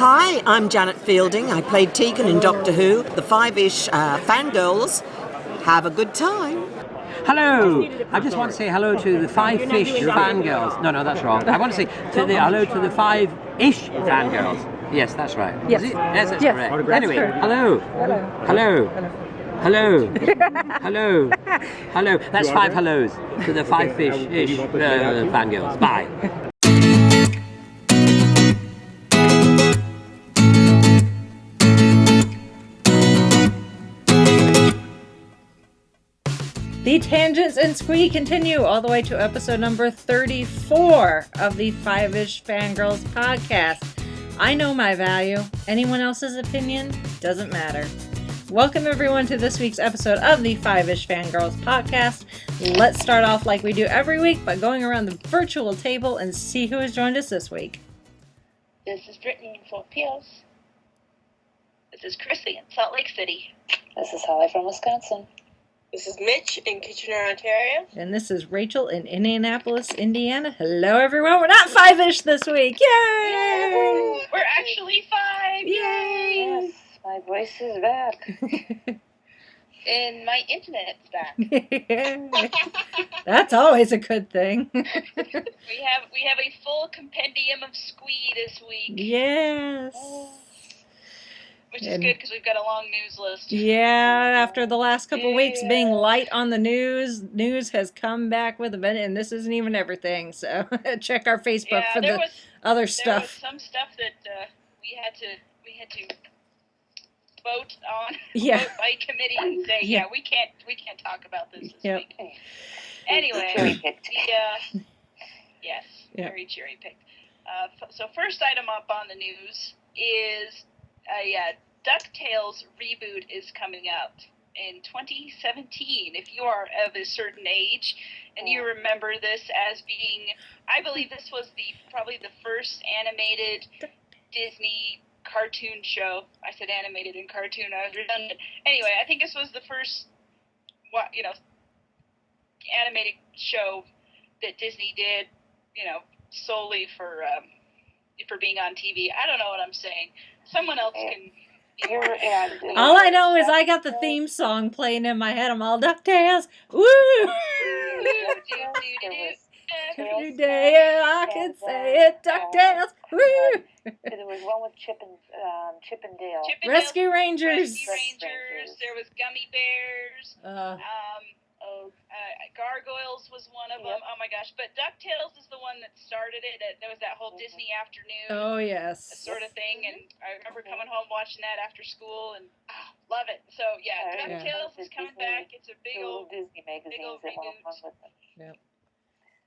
Hi, I'm Janet Fielding. I played Tegan in Doctor Who. The Fiveish Fangirls. Have a good time. Hello! I just want to say hello to the Fiveish Fangirls. No, that's wrong. I want to say hello to the Fiveish Fangirls. Yes, that's right. Yes. Yes, that's Yes, correct. that's Anyway, correct. hello. Hello. Hello. Hello. Hello. That's 5 hellos to the Fiveish Fangirls. Bye. The tangents and squee continue all the way to episode number 34 of the Fiveish Fangirls podcast. I know my value. Anyone else's opinion doesn't matter. Welcome everyone to this week's episode of the Fiveish Fangirls podcast. Let's start off like we do every week by going around the virtual table and see who has joined us this week. This is Brittany from Pios. This is Chrissy in Salt Lake City. This is Holly from Wisconsin. This is Mitch in Kitchener, Ontario. And this is Rachel in Indianapolis, Indiana. Hello everyone. We're not Fiveish this week. Yay! Yay! We're actually 5. Yay! Yes, my voice is back. And my internet's back. That's always a good thing. We have a full compendium of squee this week. Yes. Which is good because we've got a long news list. Yeah, after the last couple weeks being light on the news has come back with a bit, and this isn't even everything. So check our Facebook for the other stuff. There was some stuff that we had to vote on, vote by committee, and say, we can't talk about this week. Anyway, very cherry picked. So first item up on the news is DuckTales reboot is coming out in 2017. If you are of a certain age and you remember this as being, I believe this was probably the first animated Disney cartoon show. I said animated and cartoon. I was redundant. Anyway, I think this was the first, animated show that Disney did, solely for being on TV. I don't know what I'm saying. Someone else can. All I know is I got the theme song playing in my head. I'm all DuckTales. Woo! Every day I can say it, DuckTales. Woo! There was one with Chip and Dale. Rescue Rangers. There was Gummy Bears. Gargoyles was one of them. Oh my gosh! But DuckTales is the one that started it. There was that whole Disney afternoon. Oh yes. Sort of thing, and I remember coming home watching that after school, and love it. So DuckTales is coming back. It's a big old Disney magazines that went along with it. Yep.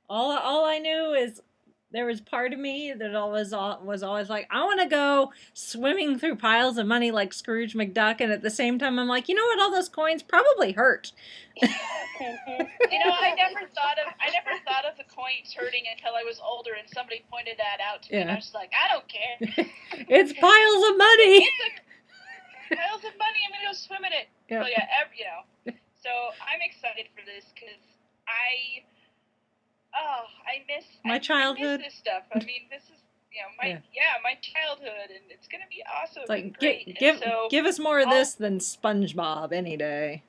All I knew is there was part of me that was always like, I want to go swimming through piles of money like Scrooge McDuck, and at the same time I'm like, you know what, all those coins probably hurt. I never thought of the coins hurting until I was older, and somebody pointed that out to me, and I was like, I don't care. It's piles of money. It's piles of money. I'm gonna go swim in it. Yep. So So I'm excited for this because I miss my childhood. I miss this stuff. I mean, this is my childhood, and it's gonna be awesome. It's like give us more of this than SpongeBob any day.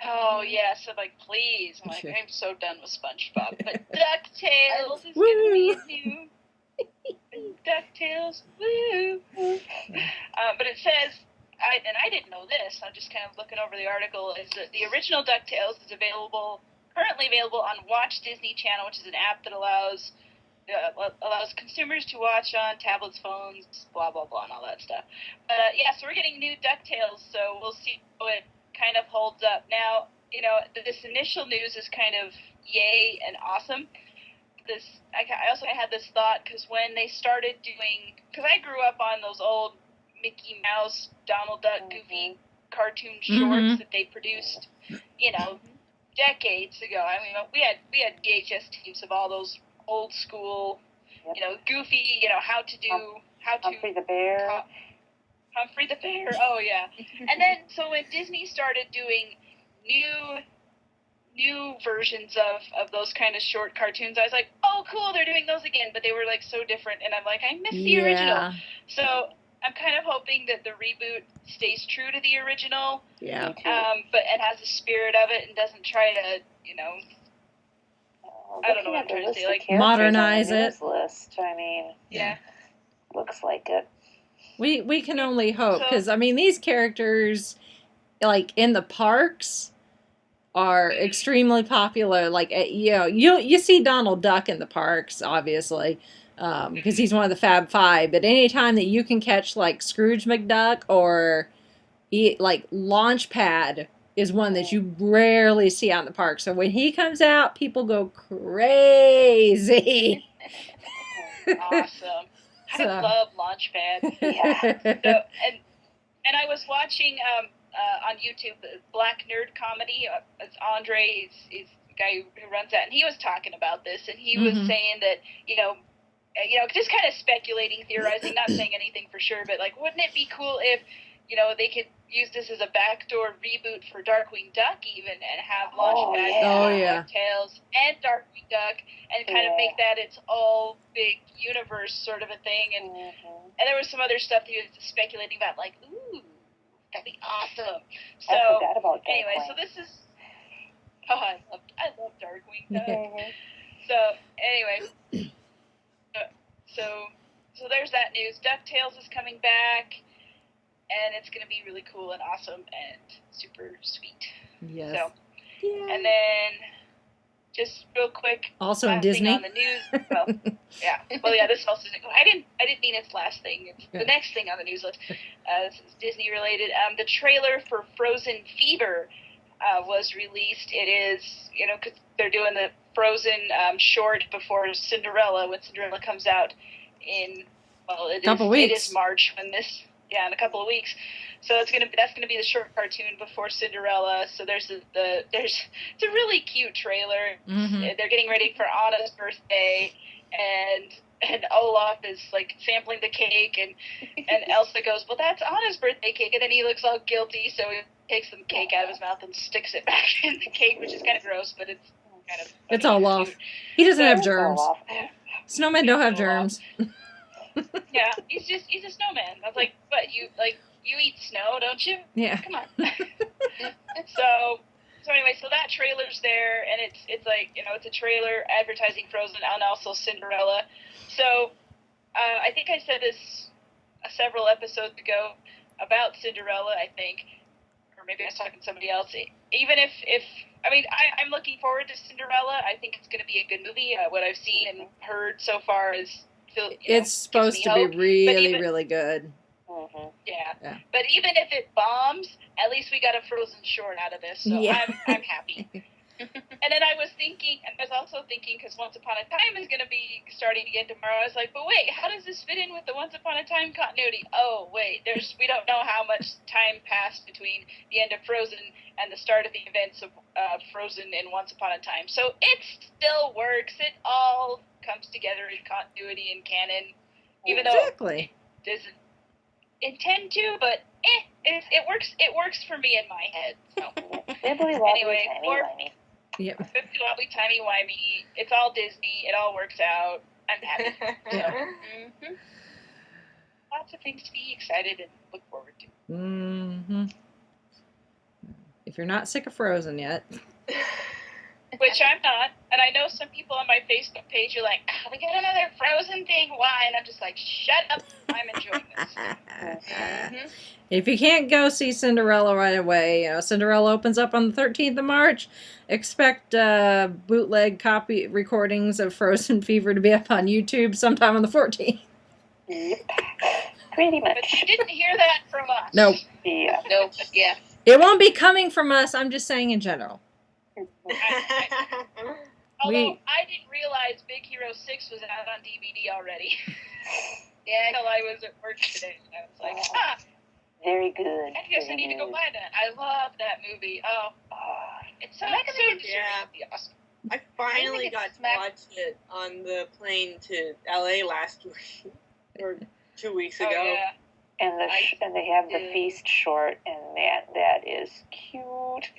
Oh yeah, so please, I'm so done with SpongeBob. But DuckTales is gonna be new. DuckTales, woo! But it says, I didn't know this. I'm just kind of looking over the article. Is that the original DuckTales is currently available on Watch Disney Channel, which is an app that allows consumers to watch on tablets, phones, blah blah blah, and all that stuff. But so we're getting new DuckTales, so we'll see how it kind of holds up. Now, this initial news is kind of yay and awesome. I also had this thought because when they started because I grew up on those old Mickey Mouse, Donald Duck, Goofy cartoon shorts that they produced, decades ago. I mean, we had VHS tapes of all those old school, Goofy, Humphrey the Bear. Humphrey the Bear, oh yeah. And then, so when Disney started doing new new versions of those kind of short cartoons. I was like, oh, cool, they're doing those again, but they were like so different, and I'm like, I miss the original. So I'm kind of hoping that the reboot stays true to the original, but and has the spirit of it and doesn't try to, I don't know what I'm trying to say, like modernize it. List. I mean, looks like it. We can only hope, because I mean, these characters, like in the parks, are extremely popular. Like, you see Donald Duck in the parks, obviously, because he's one of the Fab Five. But anytime that you can catch like Scrooge McDuck or like Launchpad is one that you rarely see out in the park. So when he comes out, people go crazy. Awesome. I love Launchpad. And I was watching on YouTube Black Nerd Comedy. It's Andre. He's the guy who runs that, and he was talking about this, and he was saying that just kind of speculating, theorizing, not saying anything for sure, but like, wouldn't it be cool if they could use this as a backdoor reboot for Darkwing Duck even, and have Launchpad, DuckTales, and Darkwing Duck, and kind of make that its all big universe sort of a thing. And there was some other stuff that he was speculating about, like, ooh, that'd be awesome. So I forgot about anyway, Darkwing. so this is I love Darkwing Duck. So anyway, so there's that news. DuckTales is coming back. And it's going to be really cool and awesome and super sweet. Yes. So, and then just real quick, also last Disney thing on the news. Well, this also I didn't mean it's last thing. It's the next thing on the news list. This is Disney related. The trailer for Frozen Fever was released. It is because they're doing the Frozen short before Cinderella, when Cinderella comes out in it is March when this. Yeah, in a couple of weeks. So that's gonna be the short cartoon before Cinderella. So there's it's a really cute trailer. They're getting ready for Anna's birthday, and Olaf is like sampling the cake, and Elsa goes, well, that's Anna's birthday cake, and then he looks all guilty, so he takes the cake out of his mouth and sticks it back in the cake, which is kind of gross, but it's kind of it's Olaf. He doesn't have germs. Snowmen don't have germs. Yeah, he's a snowman. I was like, what, you eat snow, don't you? Yeah. Come on. So anyway, so that trailer's there, and it's like, it's a trailer advertising Frozen and also Cinderella. So I think I said this several episodes ago about Cinderella, I think, or maybe I was talking to somebody else. Even if I'm looking forward to Cinderella. I think it's going to be a good movie. What I've seen and heard so far is it's supposed to be really good. Yeah. But even if it bombs, at least we got a Frozen short out of this, so I'm happy. And then I was also thinking, because Once Upon a Time is going to be starting again tomorrow, I was like, but wait, how does this fit in with the Once Upon a Time continuity? Oh, wait, we don't know how much time passed between the end of Frozen and the start of the events of Frozen and Once Upon a Time. So it still works. It all comes together in continuity and canon, even though it doesn't intend to, but it works. It works for me in my head. So anyway, timey-wimey. It's all Disney. It all works out. I'm happy. So, lots of things to be excited and look forward to. If you're not sick of Frozen yet. Which I'm not. And I know some people on my Facebook page are like, we got another Frozen thing. Why? And I'm just like, shut up. I'm enjoying this. If you can't go see Cinderella right away, Cinderella opens up on the 13th of March. Expect bootleg copy recordings of Frozen Fever to be up on YouTube sometime on the 14th. Yep. Pretty much. But you didn't hear that from us. Nope. Yeah. Nope. Yeah. It won't be coming from us. I'm just saying in general. Although I didn't realize Big Hero 6 was out on DVD already. Until I was at work today. And I was like, very good. I guess I need to go buy that. I love that movie. Oh, it's so good. Yeah. I finally got to watch it on the plane to LA last week, or 2 weeks ago. Yeah. And they have the Feast short, and that is cute.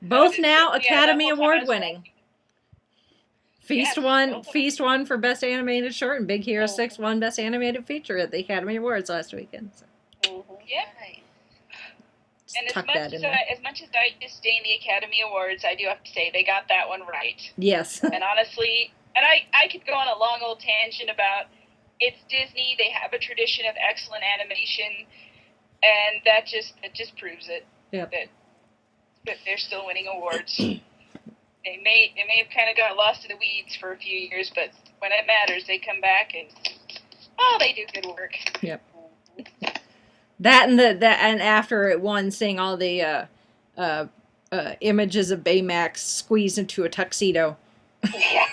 Both now Yeah, Academy that whole time I Award was winning. Feast Yes, won. both of them. Feast won for Best Animated Short, and Big Hero 6 won Best Animated Feature at the Academy Awards last weekend. So Yep. just And tuck that in there. as much as I disdain the Academy Awards, I do have to say they got that one right. Yes. And honestly, and I could go on a long old tangent about it's Disney. They have a tradition of excellent animation, and that just proves it. Yep. That they're still winning awards. They may have kind of got lost in the weeds for a few years, but when it matters, they come back and they do good work. Yep. That and after it won, seeing all the images of Baymax squeezed into a tuxedo. Yeah.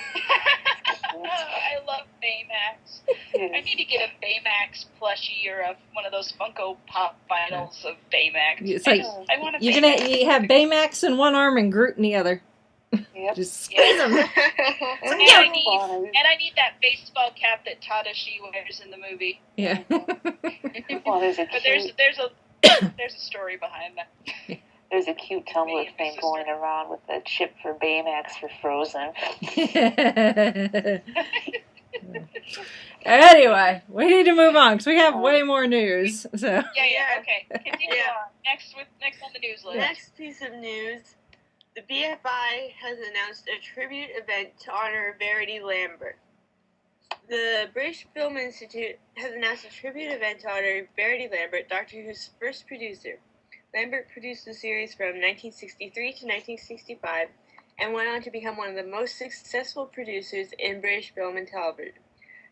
I love Baymax. I need to get a Baymax plushie or one of those Funko Pop vinyls of Baymax. It's like I want a you Baymax. have Baymax in one arm and Groot in the other. Yep. Just squeeze them. And I need that baseball cap that Tadashi wears in the movie. Yeah. Well, there's a But cute, there's a story behind that. there's a cute Tumblr thing going around with the chip for Baymax for Frozen. Anyway, we need to move on because we have way more news. So Yeah. Okay. Continue Yeah. on. Next on the news list. Next piece of news. The BFI has announced a tribute event to honor Verity Lambert. The British Film Institute has announced a tribute event to honor Verity Lambert, Doctor Who's first producer. Lambert produced the series from 1963 to 1965 and went on to become one of the most successful producers in British film and television.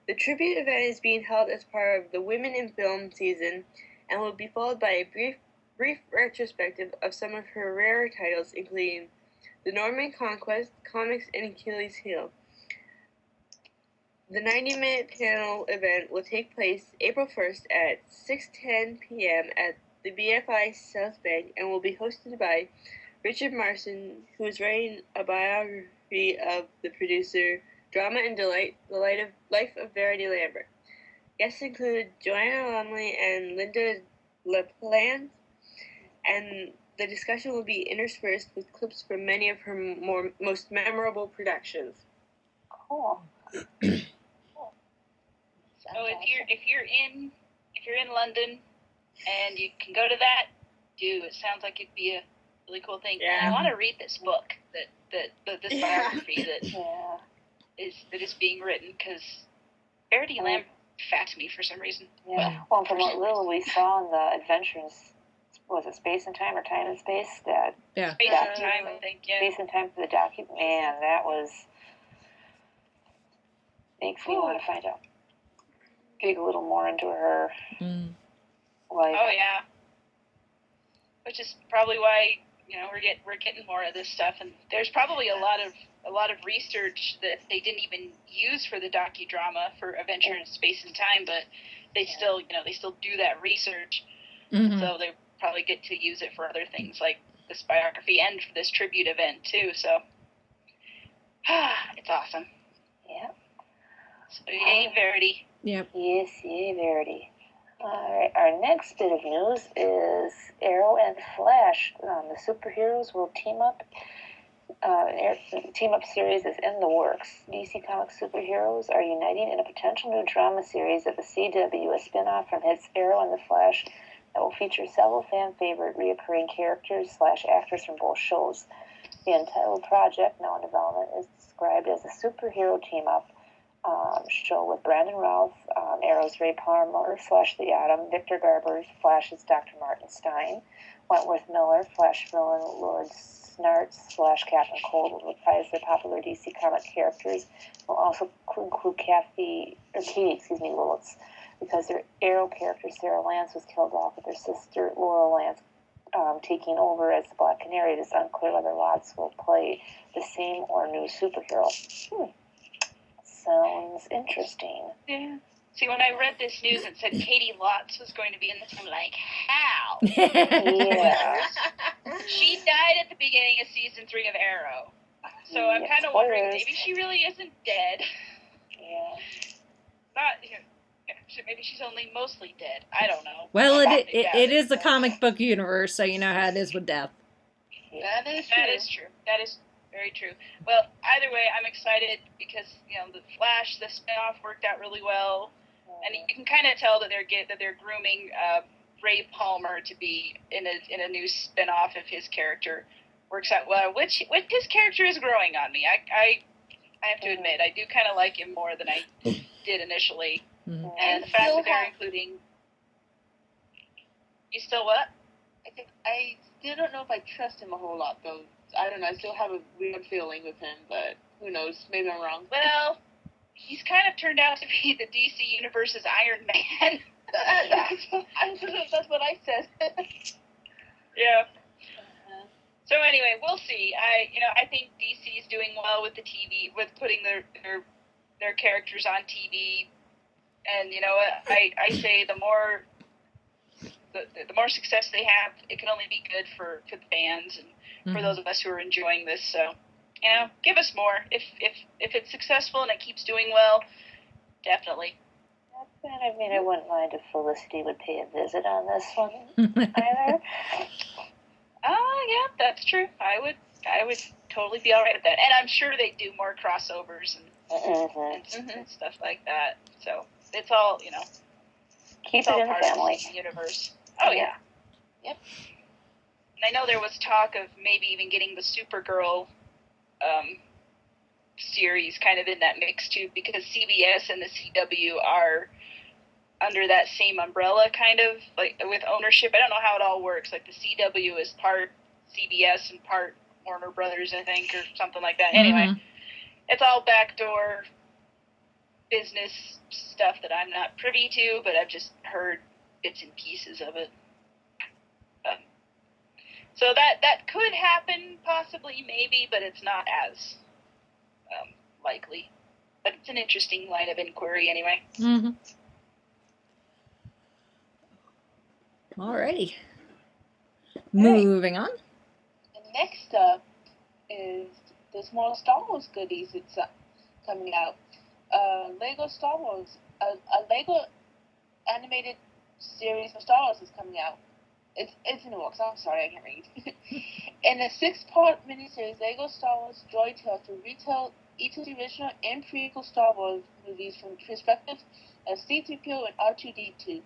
The tribute event is being held as part of the Women in Film season and will be followed by a brief retrospective of some of her rarer titles, including The Norman Conquest, Comics, and Achilles' Heel. The 90-minute panel event will take place April 1st at 6:10 p.m. at the BFI South Bank and will be hosted by Richard Marson, who is writing a biography of the producer, Drama and Delight, the Life of Verity Lambert. Guests include Joanna Lumley and Linda LaPlante, and the discussion will be interspersed with clips from many of her most memorable productions. Cool. So if you're in London and you can go to that, it sounds like it'd be a really cool thing. Yeah. And I want to read this book this biography Yeah. that is being written, because Verity Lambert fascinates me for some reason. Yeah. Well, from what little we saw in the Adventures, was it Space and Time or Time and Space? yeah. Space and Time, I think. Yeah. Space and Time for the document. Man, that makes me want to find out. Dig a little more into her life. Oh yeah. Which is probably why we're getting more of this stuff, and there's probably a lot of research that they didn't even use for the docudrama for Adventure in Space and Time, but they still do that research, so they probably get to use it for other things like this biography and for this tribute event too. So it's awesome. Yeah. So yay, Verity. Yep. Yes, yay, Verity. Alright, our next bit of news is Arrow and Flash. The superheroes will team up. Team up series is in the works. DC Comics superheroes are uniting in a potential new drama series at the CW, a spin-off from hits Arrow and the Flash that will feature several fan-favorite reoccurring characters / actors from both shows. The entitled project, now in development, is described as a superhero team-up show with Brandon Routh, Arrow's Ray Palmer / The Atom, Victor Garber, Flash's Dr. Martin Stein, Wentworth Miller, Flash villain Lord Snartz / Captain Cold will reprise their popular DC comic characters. Will also include Katie Lilith, because their Arrow character Sarah Lance was killed off with her sister Laura Lance taking over as the Black Canary. It is unclear whether Lotz will play the same or new superhero. Sounds interesting. Yeah. See, when I read this news, it said Katie Lotz was going to be in this. I'm like, how? Yeah. She died at the beginning of season 3 of Arrow, so I'm kind of wondering, maybe she really isn't dead. Yeah. Maybe she's only mostly dead. I don't know. Well, it is the comic book universe, so you know how it is with death. That is true. That is very true. Well, either way, I'm excited because the Flash, the spinoff worked out really well, and you can kind of tell that they're grooming Ray Palmer to be in a new spinoff of his character. Works out well. Which his character is growing on me. I have to admit, I do kind of like him more than I did initially, and the fact that they're including. You still what? I still don't know if I trust him a whole lot, though. I don't know. I still have a weird feeling with him, but who knows? Maybe I'm wrong. Well, he's kind of turned out to be the DC Universe's Iron Man. That's what I said. Yeah. So anyway, we'll see. I think DC is doing well with the TV, with putting their characters on TV, and I say the more success they have, it can only be good for the fans and for those of us who are enjoying this. So, give us more. If it's successful and it keeps doing well, definitely. I mean, I wouldn't mind if Felicity would pay a visit on this one either. Yeah, that's true. I would totally be all right with that. And I'm sure they do more crossovers and stuff like that. So it's all, Keep it's it all in the part of family. the universe. Oh, yeah. Yep. And I know there was talk of maybe even getting the Supergirl series kind of in that mix, too, because CBS and the CW are under that same umbrella, kind of, like, with ownership. I don't know how it all works. Like, the CW is part CBS and part Warner Brothers, I think, or something like that. Anyway, it's all backdoor business stuff that I'm not privy to, but I've just heard bits and pieces of it. So that could happen, possibly, maybe, but it's not as likely. But it's an interesting line of inquiry, anyway. Alrighty. Moving on. And next up is there's more Star Wars goodies. It's coming out. Lego Star Wars, a Lego animated series of Star Wars is coming out. It's in the works. I'm sorry, I can't read. In a 6-part miniseries, Lego Star Wars Joy Tales will retell each of the original and prequel Star Wars movies from the perspective of C-3PO and R2-D2.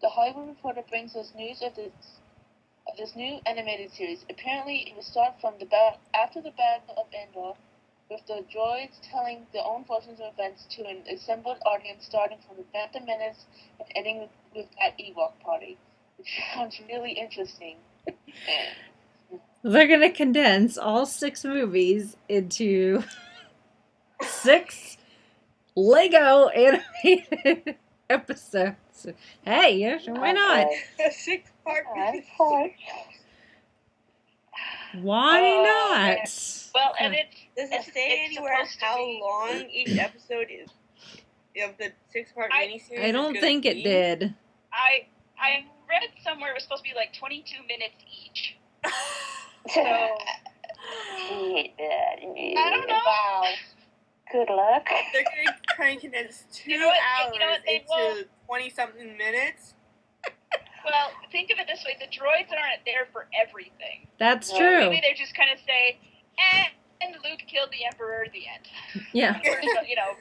The Hollywood Reporter brings us news of this new animated series. Apparently, it will start from after the Battle of Endor, with the droids telling their own versions of events to an assembled audience, starting from the Phantom Menace and ending with that Ewok party. It sounds really interesting. They're going to condense all 6 movies into 6 Lego animated episodes. Hey, yeah, sure, why not? A 6-part Fine. Why not? Well, and Does it say anywhere how long each episode is of the 6-part miniseries? I don't think it did. I read somewhere it was supposed to be like 22 minutes each. So I don't know. Wow. Good luck. They're going to try and condense 2 hours into 20-something minutes. Well, think of it this way: the droids aren't there for everything. That's true. Maybe they just kind of say, and Luke killed the Emperor at the end. Yeah. Or,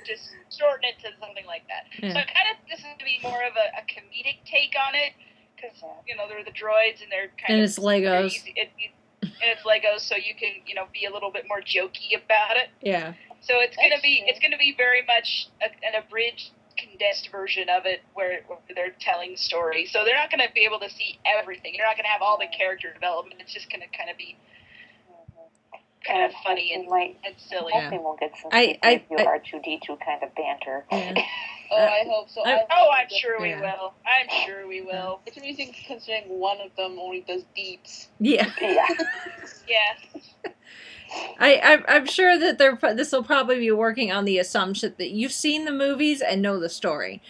just shorten it to something like that. Yeah. So this is going to be more of a comedic take on it, because, they're the droids and they're kind of... And it's Legos. And it's Legos, so you can, be a little bit more jokey about it. Yeah. So it's going to be very much an abridged, condensed version of it where they're telling stories. So they're not going to be able to see everything. You're not going to have all the character development. It's just going to kind of be kind of funny and silly. I think we'll get some R2-D2 kind of banter. Yeah. Oh, I hope so. I'm sure we will. I'm sure we will. It's amusing considering one of them only does beeps. Yeah. Yeah. I'm sure that this will probably be working on the assumption that you've seen the movies and know the story.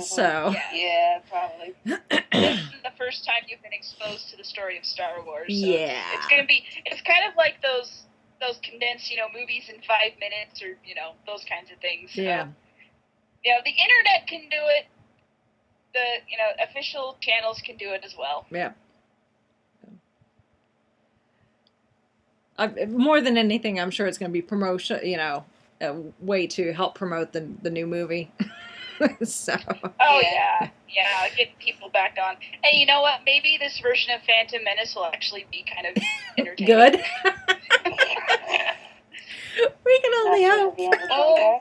So Yeah, probably. This is the first time you've been exposed to the story of Star Wars. So yeah. It's kind of like those condensed, movies in 5 minutes, or those kinds of things. Yeah. The internet can do it. The official channels can do it as well. Yeah. More than anything, I'm sure it's going to be promotion, a way to help promote the new movie. So. Oh yeah, get people back on. And you know what? Maybe this version of Phantom Menace will actually be kind of entertaining. Good. We can only hope. Oh,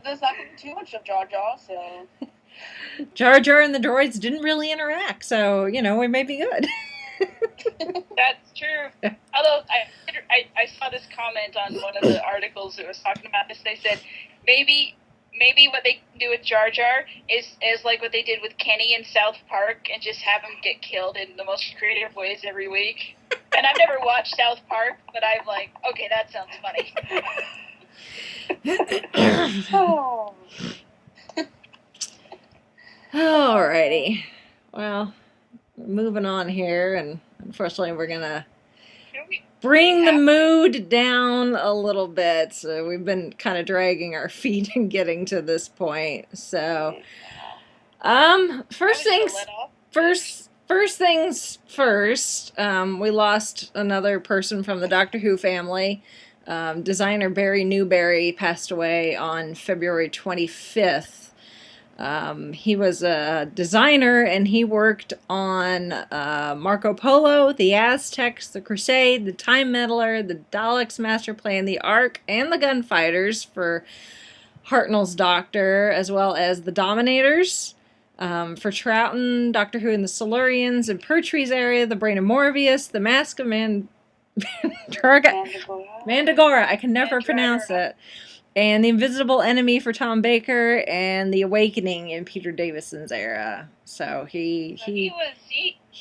there's not going to be too much of Jar Jar, so. Jar Jar and the droids didn't really interact, so we may be good. That's true. Although I saw this comment on one of the articles that was talking about this. They said maybe what they can do with Jar Jar is like what they did with Kenny in South Park and just have him get killed in the most creative ways every week. And I've never watched South Park, but I'm like, okay, that sounds funny. Oh. Alrighty. Well, moving on here, and unfortunately we're going to bring the mood down a little bit. So we've been kind of dragging our feet in getting to this point. So, first things first, we lost another person from the Doctor Who family. Designer Barry Newberry passed away on February 25th. He was a designer, and he worked on Marco Polo, the Aztecs, the Crusade, the Time Meddler, the Daleks' Master Plan, the Ark, and the Gunfighters for Hartnell's Doctor, as well as the Dominators. For Troughton, Doctor Who and the Silurians, and Pertwee's area, the Brain of Morbius, the Mask of Mandagora. I can never pronounce it. And The Invisible Enemy for Tom Baker, and The Awakening in Peter Davison's era. So he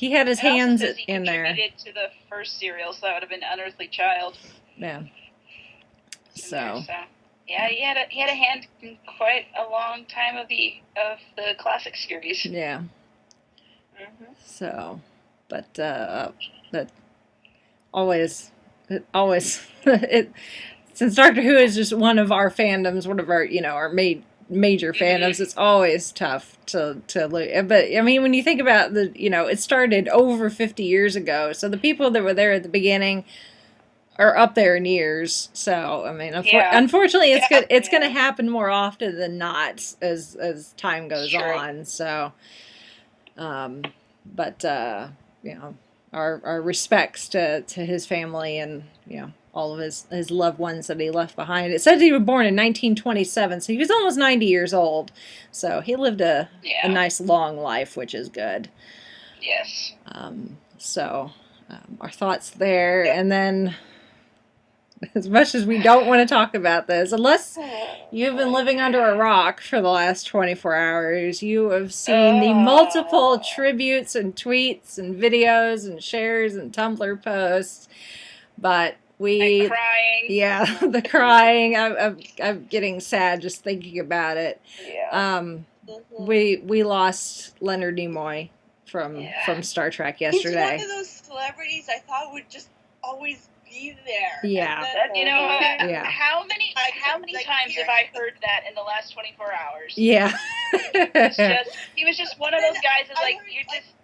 had his hands in there. He contributed to the first serial, so that would have been Unearthly Child. Yeah. So yeah, he had a hand in quite a long time of the classic series. Yeah. Mm-hmm. So, but always since Doctor Who is just one of our fandoms, one of our our major fandoms, it's always tough to look. But I mean, when you think about it started over 50 years ago, so the people that were there at the beginning are up there in years. So I mean, unfortunately, it's going to happen more often than not as time goes on. So, but our respects to his family and all of his loved ones that he left behind. It says he was born in 1927, so he was almost 90 years old. So he lived a nice long life, which is good. Yes. So our thoughts there, and then as much as we don't want to talk about this, unless you've been living under a rock for the last 24 hours, you have seen the multiple tributes and tweets and videos and shares and Tumblr posts, but the crying. Yeah, the crying. I'm getting sad just thinking about it. Yeah. We lost Leonard Nimoy from Star Trek yesterday. He's one of those celebrities I thought would just always be there. Yeah. How many times have I heard that in the last 24 hours? Yeah. He was just one of those guys that's like,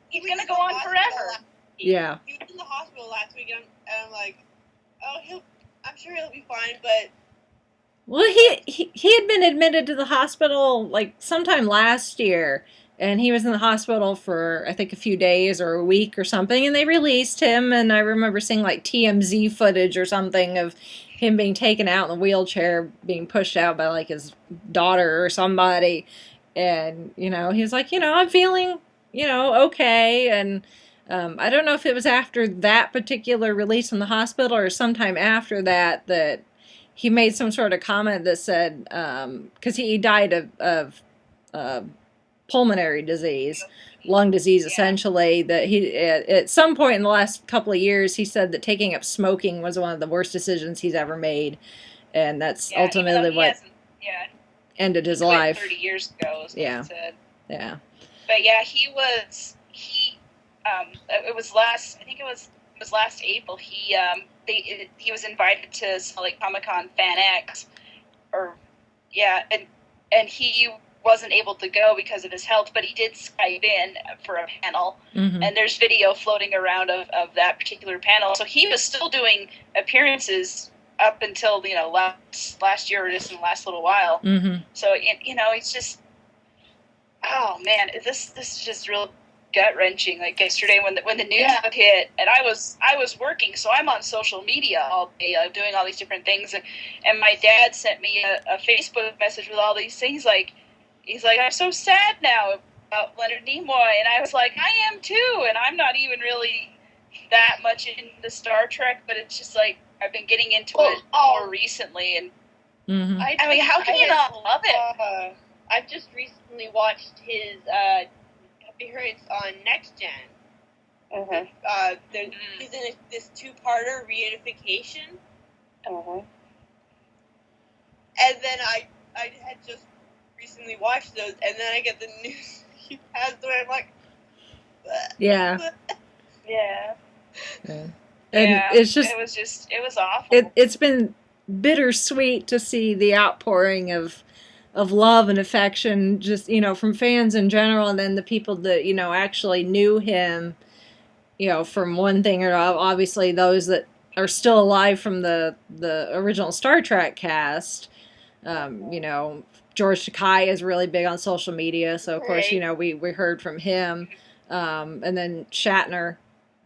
he's going to go on forever. Yeah. He was in the hospital last week, and I'm like, I'm sure he'll be fine, but... Well, he had been admitted to the hospital, like, sometime last year, and he was in the hospital for, I think, a few days or a week or something, and they released him, and I remember seeing, like, TMZ footage or something of him being taken out in a wheelchair, being pushed out by, like, his daughter or somebody, and, he was like, I'm feeling, okay, and... I don't know if it was after that particular release from the hospital or sometime after that he made some sort of comment that said, because he died of pulmonary disease, lung disease, essentially, that he, at some point in the last couple of years, he said that taking up smoking was one of the worst decisions he's ever made. And that's ultimately what ended his life. 30 years ago is what he said. Yeah. But it was last April. He was invited to Salt Lake Comic-Con Fan X, and he wasn't able to go because of his health, but he did Skype in for a panel, and there's video floating around of that particular panel. So he was still doing appearances up until, you know, last year or just in the last little while. So, you know, it's just, oh man, this is just real gut wrenching. Like yesterday when the news hit, and I was working, so I'm on social media all day, doing all these different things, and my dad sent me a Facebook message with all these things, like, he's like, I'm so sad now about Leonard Nimoy, and I was like, I am too, and I'm not even really that much into Star Trek, but it's just like, I've been getting into it more recently, and I mean, how can you not love it? I've just recently watched his appearance on Next Gen. He's in this two-parter reunification, and then I had just recently watched those, and then I get the news he passed away. I'm like, Yeah. yeah. And it's just, it was awful. it's been bittersweet to see the outpouring of love and affection, just, you know, from fans in general, and then the people that, you know, actually knew him, you know, from one thing or obviously those that are still alive from the original Star Trek cast. You know, George Takei is really big on social media, so of course, you know, we heard from him, and then Shatner.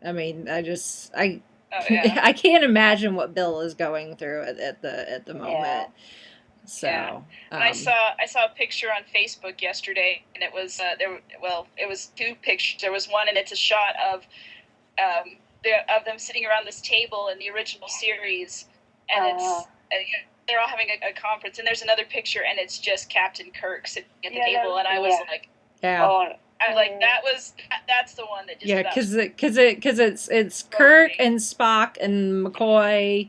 I mean, I can't imagine what Bill is going through at the moment. So, and I saw a picture on Facebook yesterday, and it was it was two pictures. There was one, and it's a shot of them sitting around this table in the original series, and it's you know, they're all having a conference. And there's another picture, and it's just Captain Kirk sitting at the table, and I was like, I was like, that's the one that just because it's Kirk and Spock and McCoy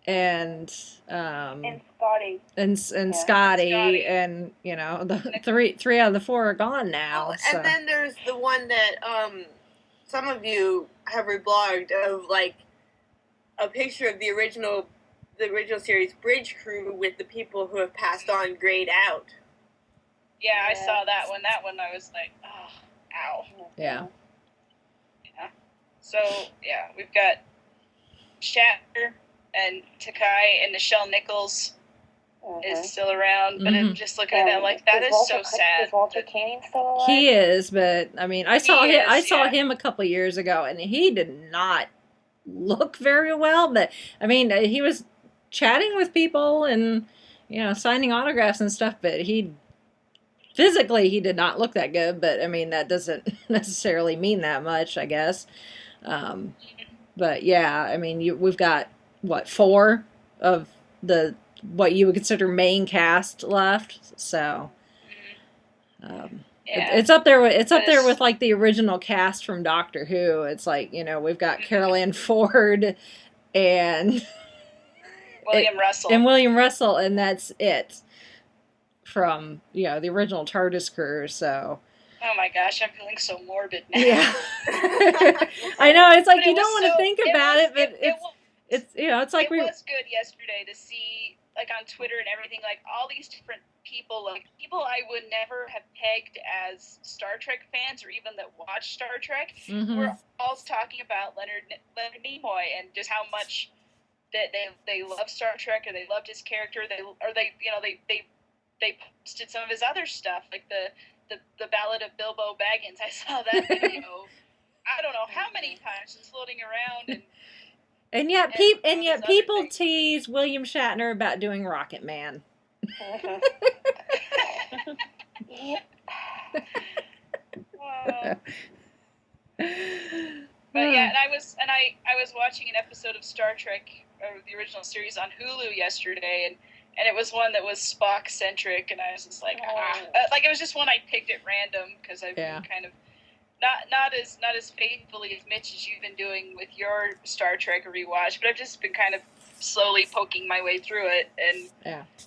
and Scotty and Scotty, and you know, the three out of the four are gone now. And then there's the one that some of you have reblogged of, like, a picture of the original series bridge crew with the people who have passed on grayed out. Yeah, I saw that one. That one I was like, oh, ow. Yeah. So, yeah, we've got Shatner and Takei, and Nichelle Nichols is still around, but I'm just looking at them like, that is so sad. Is Walter Koenig still alive? He is, but I mean, I saw him a couple years ago, and he did not look very well. But I mean, he was chatting with people and, you know, signing autographs and stuff. But physically, he did not look that good. But I mean, that doesn't necessarily mean that much, I guess. But yeah, I mean, we've got what, 4 of what you would consider main cast left, so it's up there with like the original cast from Doctor Who. It's like, you know, we've got Carol Ann Ford and William Russell, and that's it from, you know, the original TARDIS crew. So oh my gosh, I'm feeling so morbid now. Yeah. I know, it's like, you don't want to think about it, but it's you know, it's like it was good yesterday to see, like, on Twitter and everything, like, all these different people, like, people I would never have pegged as Star Trek fans or even that watch Star Trek, were all talking about Leonard Nimoy and just how much that they love Star Trek, or they loved his character, they posted some of his other stuff, like the Ballad of Bilbo Baggins. I saw that video I don't know how many times it's floating around, and yet people tease William Shatner about doing Rocket Man. But yeah, and I was watching an episode of Star Trek, or the original series, on Hulu yesterday, and it was one that was Spock centric, and I was just like, like, it was just one I picked at random because I've been kind of not as faithfully as Mitch as you've been doing with your Star Trek rewatch, but I've just been kind of slowly poking my way through it, and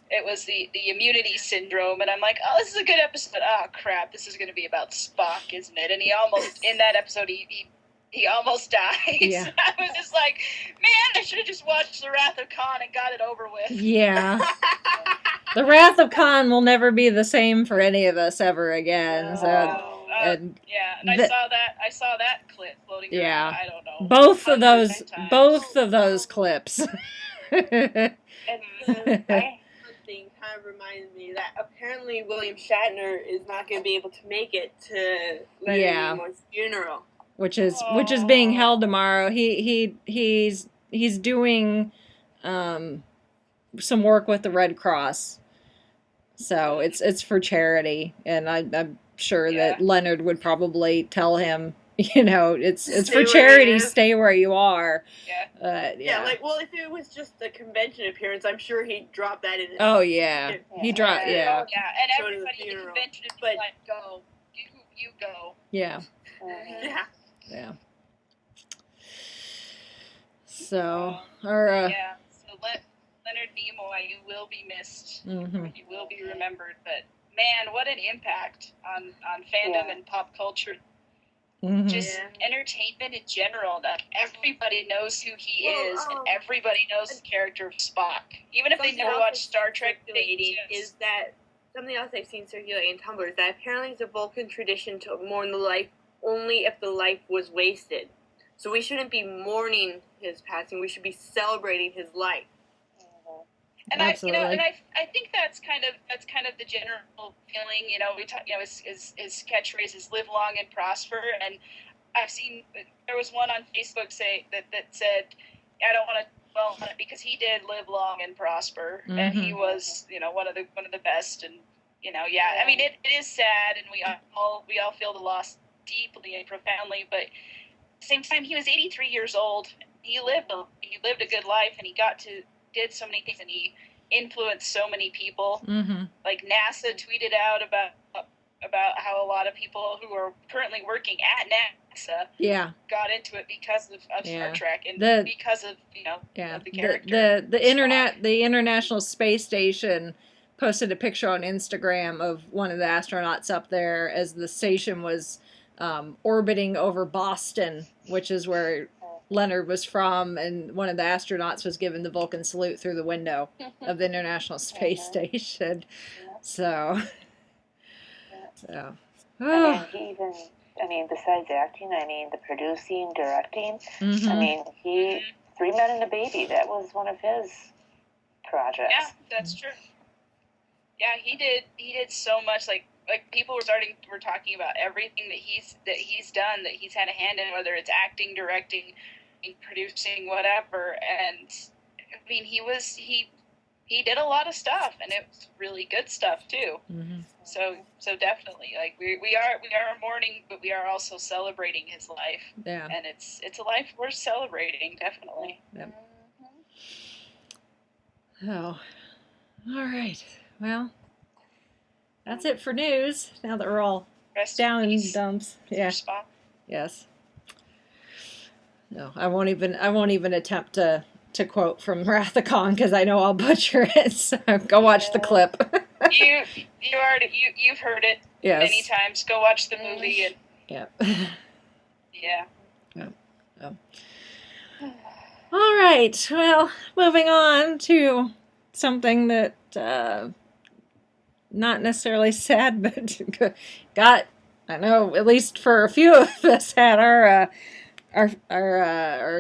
it was the immunity syndrome, and I'm like, oh, this is a good episode. Oh crap, this is going to be about Spock, isn't it? And he almost, in that episode, he almost dies. Yeah. I was just like, man, I should have just watched The Wrath of Khan and got it over with. Yeah. The Wrath of Khan will never be the same for any of us ever again. So, and I saw that clip floating around. I don't know. Both of those clips. And that thing kind of reminds me that apparently William Shatner is not going to be able to make it to Leonard Nimoy's funeral, which is being held tomorrow. He's doing some work with the Red Cross, so it's for charity, and I'm sure that Leonard would probably tell him, it's for charity. Stay where you are. If it was just a convention appearance, I'm sure he'd drop that in. He dropped. And everybody at the convention would be like, "Go, you go." Yeah. So, Leonard Nimoy, you will be missed. Mm-hmm. You will be remembered. But man, what an impact on fandom and pop culture. Mm-hmm. Just entertainment in general. That everybody knows who he is, and everybody knows the character of Spock. Even if they never watched Star Trek, is that something else I've seen circulating in Tumblr is that apparently it's a Vulcan tradition to mourn the life only if the life was wasted. So we shouldn't be mourning his passing. We should be celebrating his life. And I think that's kind of the general feeling. We talk. His catchphrase is "Live long and prosper." And I've seen there was one on Facebook that said, "I don't want to dwell on it because he did live long and prosper, and he was one of the best." And I mean it is sad, and we all feel the loss deeply and profoundly. But at the same time, he was 83 years old. He lived a good life, and he did so many things, and he influenced so many people. Mm-hmm. Like NASA tweeted out about how a lot of people who are currently working at NASA got into it because of Star Trek and because of of the character. The International Space Station posted a picture on Instagram of one of the astronauts up there as the station was orbiting over Boston, which is where Leonard was from, and one of the astronauts was given the Vulcan salute through the window of the International Space Station. So. Besides acting, the producing, directing, Mm-hmm. 3 Men and a Baby, that was one of his projects. Yeah, that's true. Yeah, he did so much. Like people were talking about everything that he's done, that he's had a hand in, whether it's acting, directing, producing, whatever. And I mean, he did a lot of stuff, and it was really good stuff too. Mm-hmm. So definitely, like we are mourning, but we are also celebrating his life. Yeah, and it's a life worth celebrating, definitely. Yep. Oh, all right. Well, that's it for news. Now that we're all down in dumps. Yeah. Yes. No, I won't even attempt to quote from Wrath of Khan because I know I'll butcher it. So go watch the clip. You've heard it many times. Go watch the movie and All right. Well, moving on to something that not necessarily sad, but got, I know, at least for a few of us, had our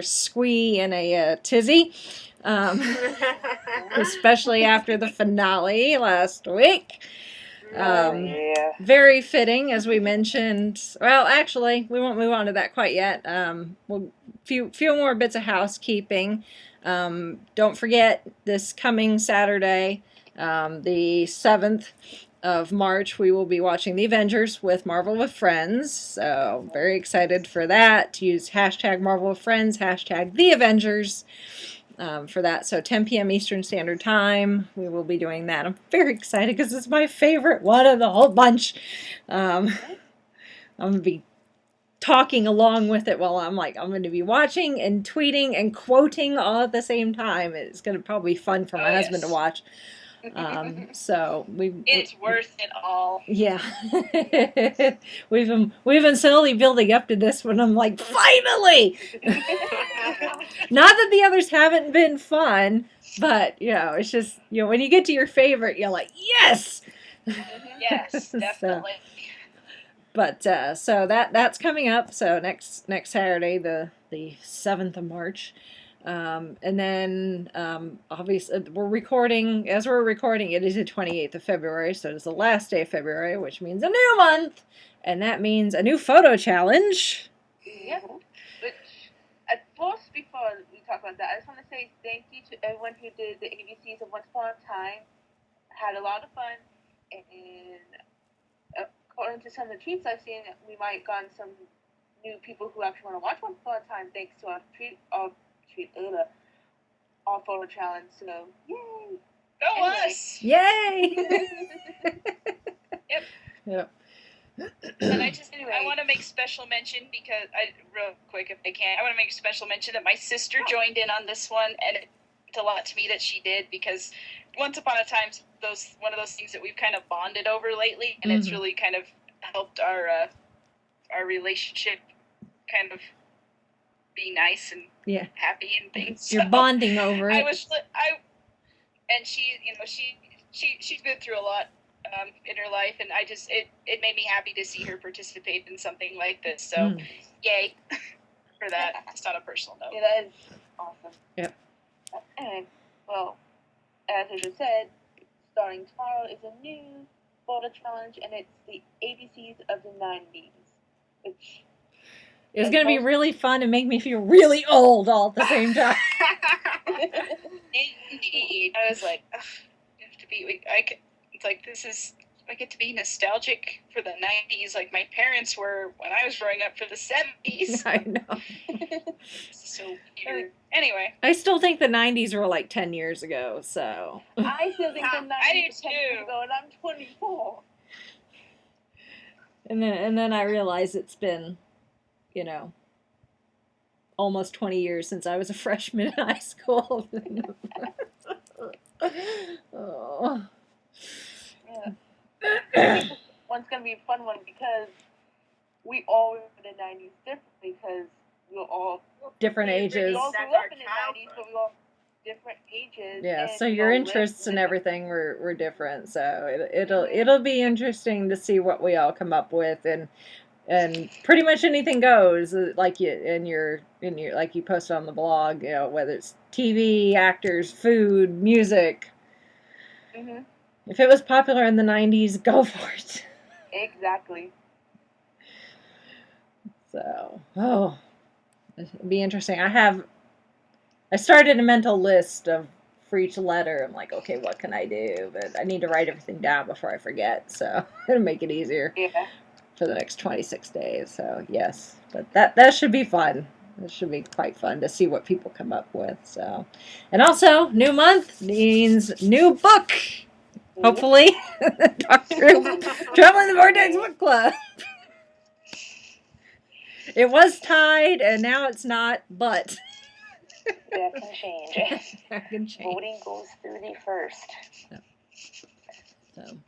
squee in a tizzy, especially after the finale last week. Very fitting, as we mentioned. Well, actually, we won't move on to that quite yet. Few more bits of housekeeping. Don't forget, this coming Saturday, the 7th of March, we will be watching The Avengers with Marvel with Friends. So very excited for that. To use hashtag Marvel with Friends, hashtag The Avengers for that. So 10 p.m. Eastern Standard Time, we will be doing that. I'm very excited because it's my favorite one of the whole bunch. I'm going to be talking along with it while I'm going to be watching and tweeting and quoting all at the same time. It's going to probably be fun for my husband to watch. So it's worth it all. Yeah. we've been slowly building up to this one. I'm like, finally. Not that the others haven't been fun, But, it's just, when you get to your favorite, you're like, yes! Yes, definitely. So that's coming up. So next Saturday, the 7th of March. And then, obviously, we're recording, it is the 28th of February, so it's the last day of February, which means a new month, and that means a new photo challenge. Yep. Which, first, before we talk about that, I just want to say thank you to everyone who did the ABCs of Once Upon a Time. Had a lot of fun, and according to some of the tweets I've seen, we might have gotten some new people who actually want to watch Once Upon a Time thanks to our photo challenge. So, yay! Go us! Yay! Yep. And I want to make special mention because real quick if I can, I want to make a special mention that my sister joined in on this one, and it meant a lot to me that she did, because Once Upon a Time's one of those things that we've kind of bonded over lately, and it's really kind of helped our relationship kind of be nice and happy and things. You're bonding over it. And she's been through a lot in her life, and it made me happy to see her participate in something like this. So, yay for that. Just on a personal note. Yeah, that is awesome. Yep. Anyway, well, as I just said, starting tomorrow is a new photo challenge, and it's the ABCs of the 90s, which it's going to be really fun and make me feel really old all at the same time. Indeed. I was like, you have to be. It's like I get to be nostalgic for the 90s, like my parents were when I was growing up for the 70s. I know. So weird. Anyway. I still think the 90s were like 10 years ago, so. I still think the 90s were 10 years ago, and I'm 24. And then I realize it's been, almost 20 years since I was a freshman in high school. Oh. Yeah. One's going to be a fun one because we all remember the 90s differently because we're all different ages. We all grew up in the 90s, but we all different ages. Yeah, so your interests and everything were different. So it'll be interesting to see what we all come up with, and pretty much anything goes. Like you like you posted on the blog, whether it's TV, actors, food, music. Mm-hmm. If it was popular in the 90s, go for it. Exactly. So, it'll be interesting. I started a mental list for each letter. I'm like, okay, what can I do? But I need to write everything down before I forget. So it'll make it easier for the next 26 days. So yes, but that should be fun. It should be quite fun to see what people come up with. So, and also new month means new book. Hopefully, Traveling the Vortex Book Club. It was tied, and now it's not, but... That can change. That can change. Voting goes through the 1st. So,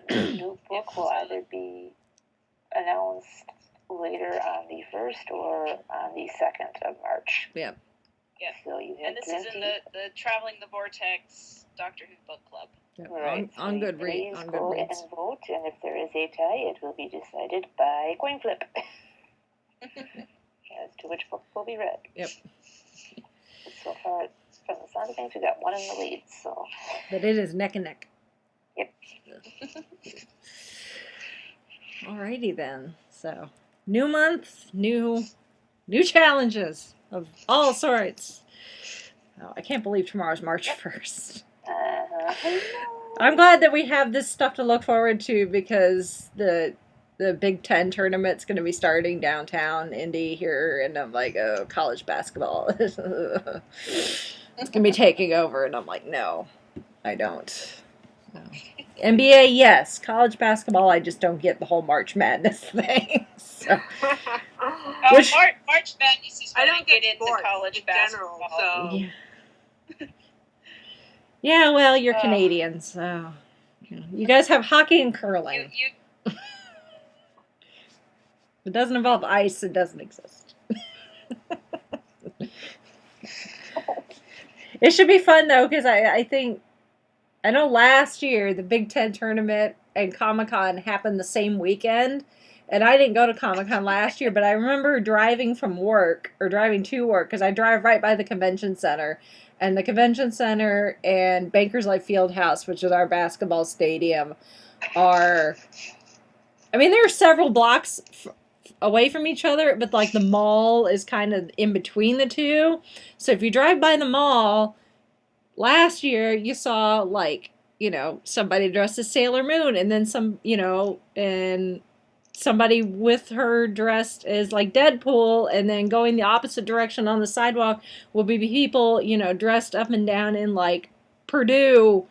the new book will either be announced later on the 1st or on the 2nd of March. Yeah. Yeah. So you have and this is in the Traveling the Vortex Doctor Who Book Club. Yeah, right. On Goodreads. Please go and vote, and if there is a tie, it will be decided by coin flip. As to which book will be read. Yep. So far, from the sound of things, we got one in the lead. So. But it is neck and neck. Yep. Alrighty then. So, new month, new challenges of all sorts. Oh, I can't believe tomorrow's March 1st. I'm glad that we have this stuff to look forward to because the Big Ten tournament's going to be starting downtown Indy here, and I'm like, oh, college basketball. It's going to be taking over, and I'm like, no, I don't. No. NBA, yes. College basketball, I just don't get the whole March Madness thing. So. March Madness is when I get into college basketball. General, so. Yeah. Yeah, well, you're Canadian, so you guys have hockey and curling. If it doesn't involve ice, it doesn't exist. It should be fun though, because I know last year the Big Ten tournament and Comic-Con happened the same weekend, and I didn't go to Comic-Con last year, but I remember driving to work, because I drive right by the convention center, and the convention center and Bankers Life Fieldhouse, which is our basketball stadium, there are several blocks away from each other, but like the mall is kind of in between the two. So if you drive by the mall, last year you saw somebody dressed as Sailor Moon, and then and somebody with her dressed as like Deadpool, and then going the opposite direction on the sidewalk will be people, dressed up and down in like Purdue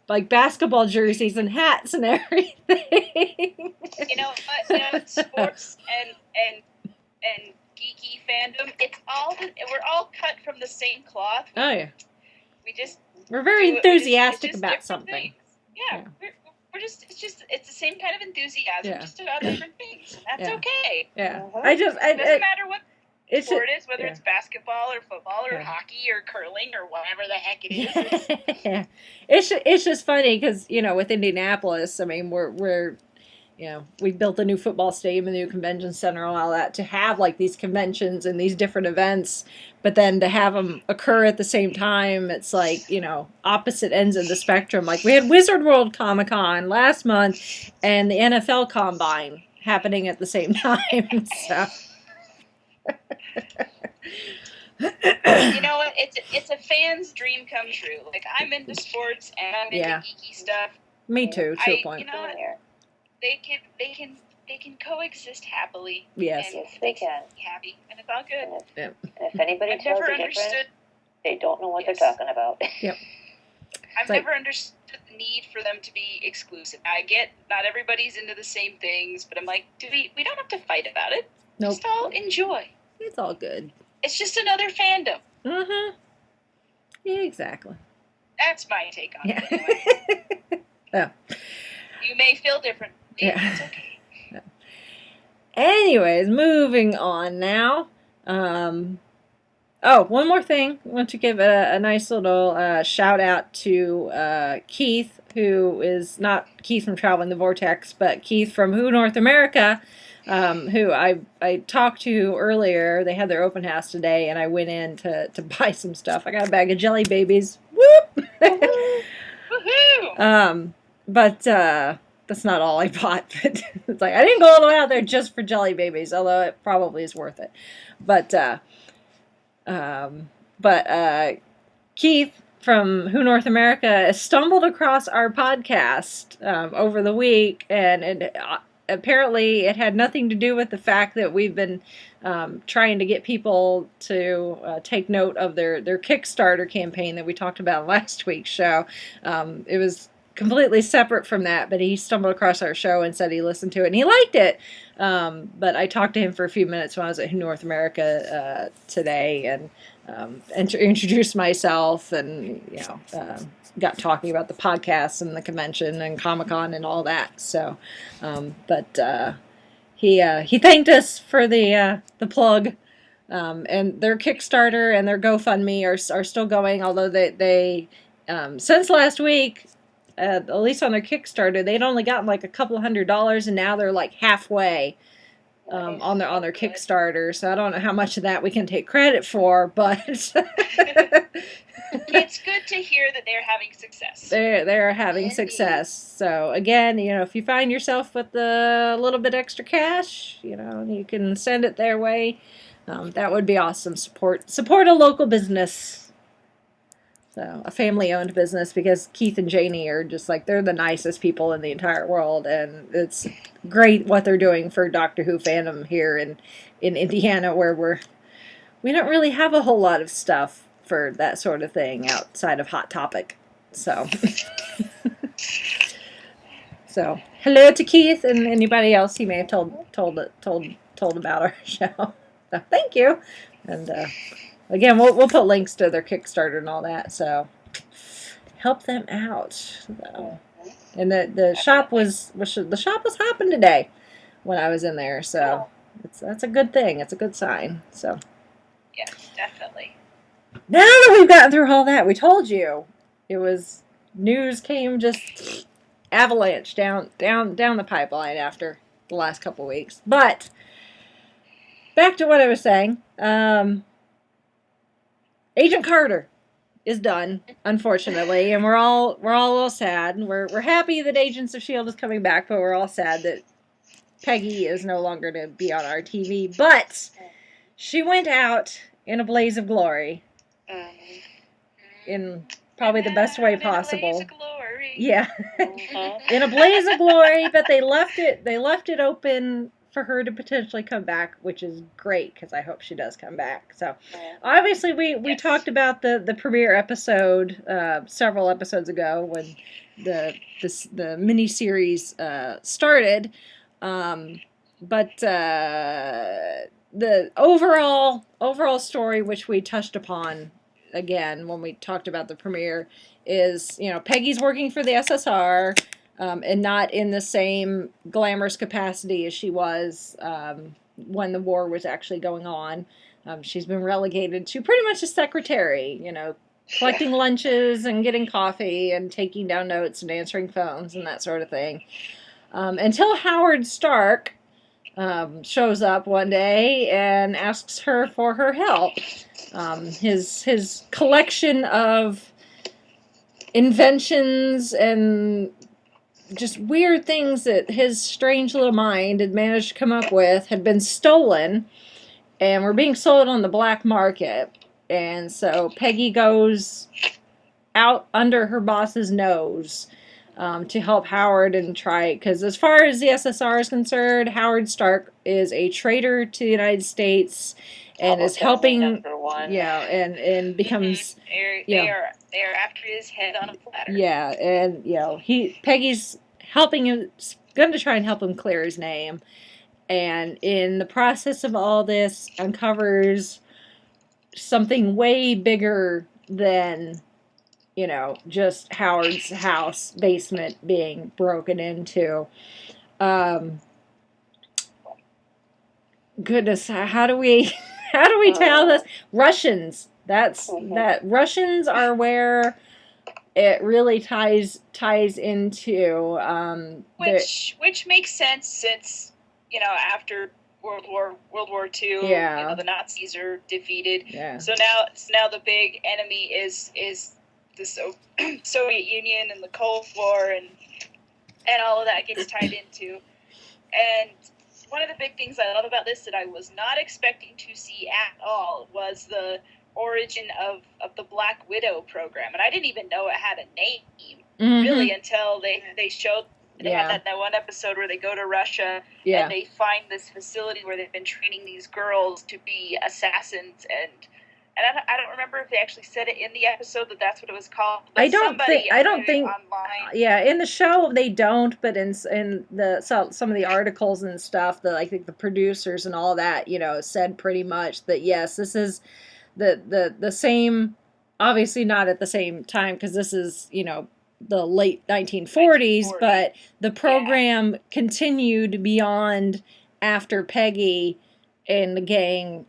like basketball jerseys and hats and everything. Sports and geeky fandom, we're all cut from the same cloth. Oh yeah. We're very enthusiastic about something. Things. Yeah. It's the same kind of enthusiasm, just about different things. That's okay. Yeah. It doesn't matter what sport it is, whether it's basketball or football or hockey or curling or whatever the heck it is. Yeah. It's just funny because, with Indianapolis, we're we built a new football stadium, a new convention center, and all that to have like these conventions and these different events, but then to have them occur at the same time, it's like, opposite ends of the spectrum. Like we had Wizard World Comic-Con last month and the NFL Combine happening at the same time. So. It's a fan's dream come true. Like I'm into sports and I'm into geeky stuff. Me too, to a point. They can coexist happily. Yes, they can. Happy, and it's all good. And if anybody tells you different, they don't know what they're talking about. Yep. I've never understood the need for them to be exclusive. I get not everybody's into the same things, but I'm like, we don't have to fight about it. Nope. Just all enjoy. It's all good. It's just another fandom. Mm-hmm. Yeah, exactly. That's my take on it. Anyway. Yeah. You may feel different. Yeah. It's okay. Yeah. Anyways, moving on now. One more thing. I want to give a nice little shout out to Keith, who is not Keith from Traveling the Vortex, but Keith from Who North America, who I talked to earlier. They had their open house today, and I went in to buy some stuff. I got a bag of jelly babies. Whoop! Woohoo! But that's not all I bought. But it's like I didn't go all the way out there just for jelly babies, although it probably is worth it. But Keith from Who North America stumbled across our podcast over the week, and apparently it had nothing to do with the fact that we've been trying to get people to take note of their Kickstarter campaign that we talked about last week's show. It was completely separate from that, but he stumbled across our show and said he listened to it and he liked it. But I talked to him for a few minutes when I was at North America today, and introduced myself, and got talking about the podcast and the convention and Comic-Con and all that. So, he thanked us for the plug, and their Kickstarter and their GoFundMe are still going, although they since last week. At least on their Kickstarter, they'd only gotten like a couple $100, and now they're like halfway on their Kickstarter. So I don't know how much of that we can take credit for, but it's good to hear that they're having success. They're having success. So again, if you find yourself with a little bit extra cash, you can send it their way. That would be awesome. Support a local business. So, a family-owned business, because Keith and Janie are just like, they're the nicest people in the entire world, and it's great what they're doing for Doctor Who fandom here in Indiana, where we don't really have a whole lot of stuff for that sort of thing outside of Hot Topic. So, hello to Keith and anybody else he may have told about our show. So, thank you, and again, we'll put links to their Kickstarter and all that, help them out. So. And the shop was hopping today when I was in there, so that's a good thing. It's a good sign. So yes, definitely. now that we've gotten through all that, we told you it was news came just avalanche down the pipeline after the last couple weeks. But back to what I was saying. Agent Carter is done, unfortunately, and we're all a little sad. We're happy that Agents of S.H.I.E.L.D. is coming back, but we're all sad that Peggy is no longer to be on our TV. But she went out in a blaze of glory, in probably the best way possible. In a blaze of glory. Yeah, in a blaze of glory. But they left it open for her to potentially come back, which is great because I hope she does come back. So, obviously, we talked about the premiere episode several episodes ago when the miniseries started, but the overall story, which we touched upon again when we talked about the premiere, is Peggy's working for the SSR. And not in the same glamorous capacity as she was when the war was actually going on. She's been relegated to pretty much a secretary, collecting lunches and getting coffee and taking down notes and answering phones and that sort of thing. Until Howard Stark shows up one day and asks her for her help. His collection of inventions and just weird things that his strange little mind had managed to come up with had been stolen and were being sold on the black market. And so Peggy goes out under her boss's nose to help Howard and try, because as far as the SSR is concerned, Howard Stark is a traitor to the United States and is helping, and becomes, they are after his head on a platter. Yeah, and Peggy's helping him, going to try and help him clear his name, and in the process of all this, uncovers something way bigger than just Howard's house basement being broken into. Goodness, how do we tell this? Russians. That Russians are where it really ties into which makes sense since after World War II, the Nazis are defeated. Yeah. So now the big enemy is the Soviet Union and the Cold War and all of that gets tied into. And one of the big things I love about this that I was not expecting to see at all was the origin of the Black Widow program. And I didn't even know it had a name, really, until they showed. They had that one episode where they go to Russia and they find this facility where they've been training these girls to be assassins. And I don't remember if they actually said it in the episode that's what it was called. But I don't think online. Yeah, in the show they don't, but in the some of the articles and stuff, I think the producers and all that, said pretty much that yes, this is the same. Obviously not at the same time because this is the late 1940s, but the program continued beyond after Peggy and the gang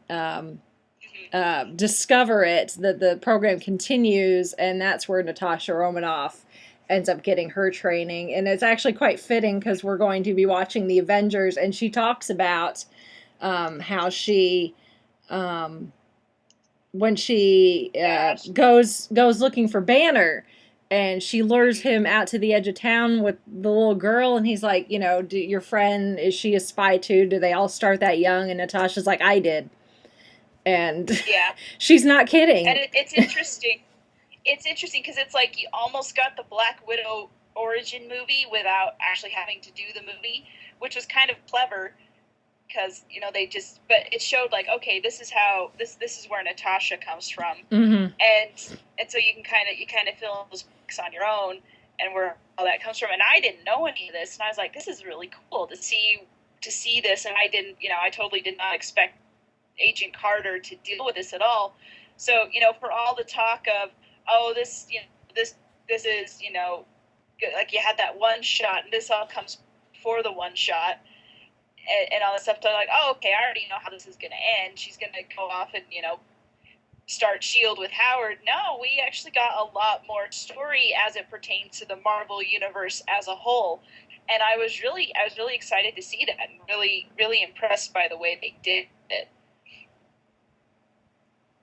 discover it, that the program continues, and that's where Natasha Romanoff ends up getting her training. And it's actually quite fitting because we're going to be watching the Avengers, and she talks about how she when she goes looking for Banner, and she lures him out to the edge of town with the little girl, and he's like, your friend, is she a spy too? Do they all start that young? And Natasha's like, I did. And she's not kidding. And it's interesting. It's interesting because it's like you almost got the Black Widow origin movie without actually having to do the movie, which was kind of clever because but it showed like, okay, this is how this is where Natasha comes from, and so you kind of fill in those books on your own and where all that comes from. And I didn't know any of this, and I was like, this is really cool to see this, and I totally did not expect Agent Carter to deal with this at all. So for all the talk of this is like you had that one shot and this all comes before the one shot and all this stuff, they're like, okay, I already know how this is going to end. She's going to go off and start S.H.I.E.L.D. with Howard. No, we actually got a lot more story as it pertains to the Marvel universe as a whole. And I was really excited to see that, and really impressed by the way they did it.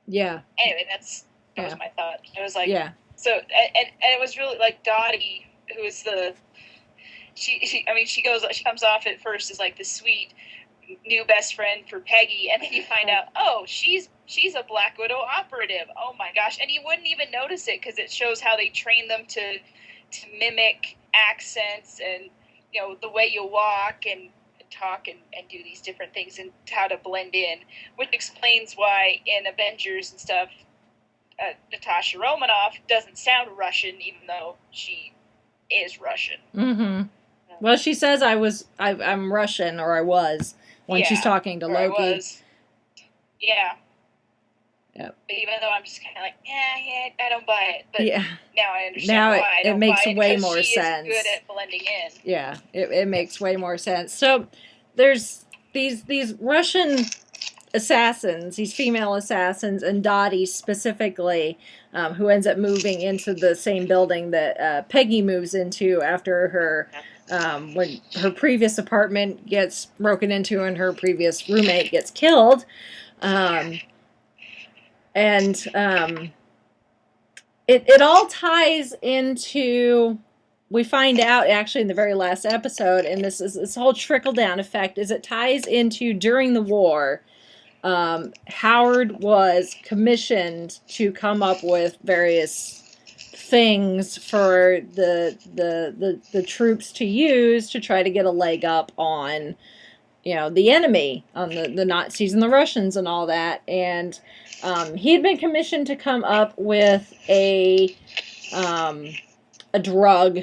Yeah. Anyway, that was my thought. It was like, yeah. So, and it was really like Dottie, who is she comes off at first as like the sweet new best friend for Peggy, and then you find out, oh, she's a Black Widow operative. Oh my gosh. And you wouldn't even notice it because it shows how they train them to mimic accents and, you know, the way you walk and talk and do these different things and how to blend in, which explains why in Avengers and stuff, Natasha Romanoff doesn't sound Russian, even though she is Russian. Mm-hmm. Well, she says I'm Russian, or I was, when she's talking to Loki. Yeah. Yep. But even though I'm just kind of like, yeah, I don't buy it. But now I understand now why. it makes way more she sense. Is good at blending in. Yeah, it makes way more sense. So there's these Russian assassins, these female assassins, and Dottie specifically, who ends up moving into the same building that Peggy moves into after her when her previous apartment gets broken into and her previous roommate gets killed. It all ties into, we find out actually in the very last episode, and this whole trickle-down effect is it ties into during the war. Howard was commissioned to come up with various things for the troops to use to try to get a leg up on, you know, the enemy, on the Nazis and the Russians and all that. And he had been commissioned to come up with a drug,